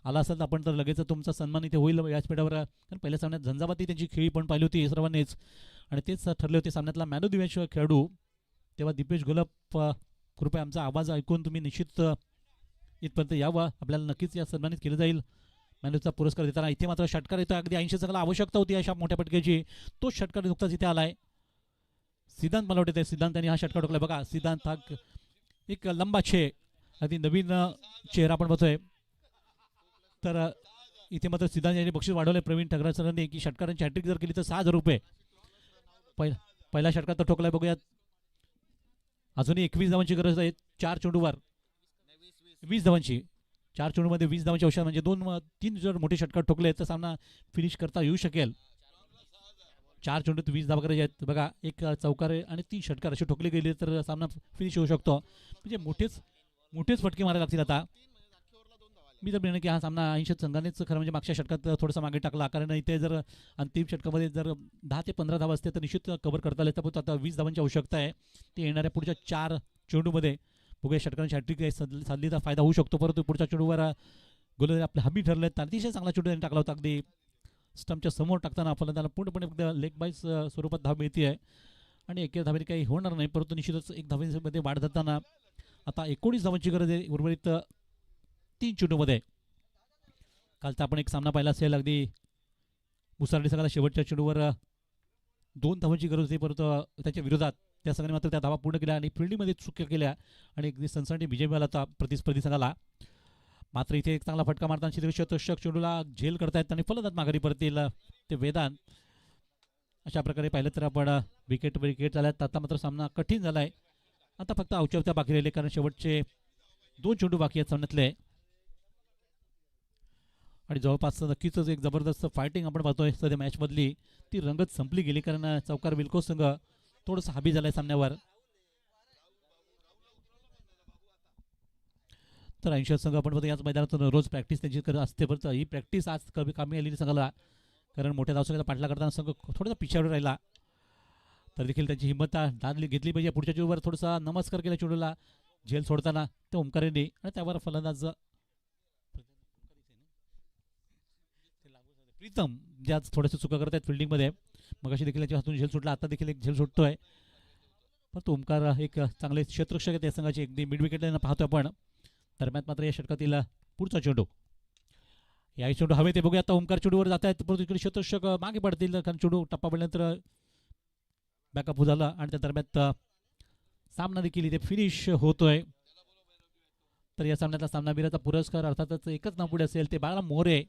आला असेल तर आपण तर लगेच तुमचा सन्मान इथे होईल व्यासपीठावर. कारण पहिल्या सामन्यात झंझावाती त्यांची खेळी पण पाहिली होती सर्वांनीच आणि तेच ठरले होते सामन्यातला मॅन ऑफ द मॅच खेळाडू. तेव्हा दीपेश गुलाब कृपया आमचा आवाज ऐकून तुम्ही निश्चित इथपर्यंत यावं. आपल्याला नक्कीच या सन्मानित केलं जाईल मॅनचा पुरस्कार देताना. इथे मात्र षटकार येतो अगदी 80 चांगला आवश्यकता होती अशा मोठ्या पटक्याची. तो षटकार नुकताच इथे आलाय. सिद्धांत मला वाटते सिद्धांतांनी हा षटकार ठोकलाय बघा. सिद्धांत हा एक लंबा छे अगदी नवीन चेहरा आपण बघतोय. तर इथे मात्र सिद्धांत यांनी बक्षीस वाढवलंय प्रवीण ठगरा सरांनी की षटकारांची हॅट्रिक जर केली तर 6,000 रुपये. पहिला षटकार तर ठोकलाय बघूयात. अजूनही 21 धावांची गरज आहे 4 चेंडूवर 20 धावांची. 4 चेंडूमध्ये 20 धावांची औषध म्हणजे 2-3 जर मोठे षटकार ठोकले तर सामना फिनिश करता येऊ शकेल. 4 चेंडूत 20 धावा करायचे आहेत बघा. एक चौकार आणि 3 षटकार असे ठोकले गेले तर सामना फिनिश होऊ शकतो. म्हणजे मोठेच फटके मारायला लागतील आता. मी तर म्हणेन की हा सामना 80 संघानेच खरं म्हणजे मागच्या षटकात थोडासा मागे टाकला. कारण इथे जर अंतिम षटकामध्ये जर 10 ते 15 धावा असते तर निश्चित कव्हर करता आले. तर आता 20 धावांची आवश्यकता आहे. ते येणाऱ्या पुढच्या 4 चेंडूमध्ये बघूया षटकांची हॅट्रिक साधली तर फायदा होऊ शकतो. परंतु पुढच्या चेंडूवर गोलंदाज आपले हमी ठरले. अतिशय चांगला चेंडू त्यांनी टाकला होता. अगदी स्टंपच्या समोर टाकताना फलंदाजाला पूर्णपणे लेग बाय स्वरूपात धाव मिळते आहे आणि एका धावेने काही होणार नाही. परंतु निश्चितच एक धावेमध्ये वाढ जाताना आता 19 धावांची गरज आहे उर्वरित 3 चेंडूमध्ये. कालचा आपण एक सामना पाहिला असेल अगदी मुसारडी संघाला शेवटच्या चेंडूवर 2 धावांची गरज होती. परंतु त्याच्या विरोधात त्या संघाने मात्र त्या धावा पूर्ण केल्या आणि फिल्डिंगमध्ये चुक्या केल्या आणि अगदी सनसनाटी विजय मिळाला होता प्रतिस्पर्धी संघाला. मात्र इथे एक चांगला फटका मारताना क्षेत्ररक्षक चेंडूला झेल करतायत आणि फलंदाज माघारी परतील ते वेदांत. अशा प्रकारे पाहिलं तर आपण विकेट झाल्यात. आता मात्र सामना कठीण झालाय. आता फक्त अवचवत्या बाकी राहिले कारण शेवटचे 2 चेंडू बाकी आहेत सामन्यातले आणि जवळपास नक्कीच एक जबरदस्त फायटिंग आपण पाहतोय सध्या मॅचमधली. ती रंगत संपली गेली कारण चौकार विल्कोस संघ थोडंसं हाबी झालाय सामन्यावर. तर 80 संघ आपण बघतो याच मैदानात रोज प्रॅक्टिस त्यांची करत असते. परंतु ही प्रॅक्टिस आज कमी कामी आलेली संघाला कारण मोठ्या धावसंघाचा पाठला करताना संघ थोडासा पिछावर राहिला. तर देखील त्यांची हिंमत घेतली पाहिजे. पुढच्या चेंडूवर थोडासा नमस्कार केला चेंडूला झेल सोडताना ते ओमकार यांनी आणि त्यावर फलंदाज प्रीतम ज्याच थोडेसे चुका करत आहेत फिल्डिंगमध्ये. मग अशी देखील त्याच्या हातून झेल सुटला. आता देखील एक झेल सुटतोय. परंतु ओमकार एक चांगले क्षेत्ररक्षक आहेत या संघाचे. अगदी मिड विकेटला पाहतोय आपण. दरम्यान मात्र या षटकातील पुढचा चेंडू या चेंडू हवे ते बघूया. आता ओमकार चेंडूवर जात आहेत परंतु इकडे क्षेत्ररक्षक मागे पडतील कारण चेंडू टप्पा पडल्यानंतर बॅकअप झाला आणि त्या दरम्यान सामना देखील इथे फिनिश होतोय. तर या सामन्यातला सामनावीराचा पुरस्कार अर्थातच एकच नाव पुढे असेल ते बाळा मोरे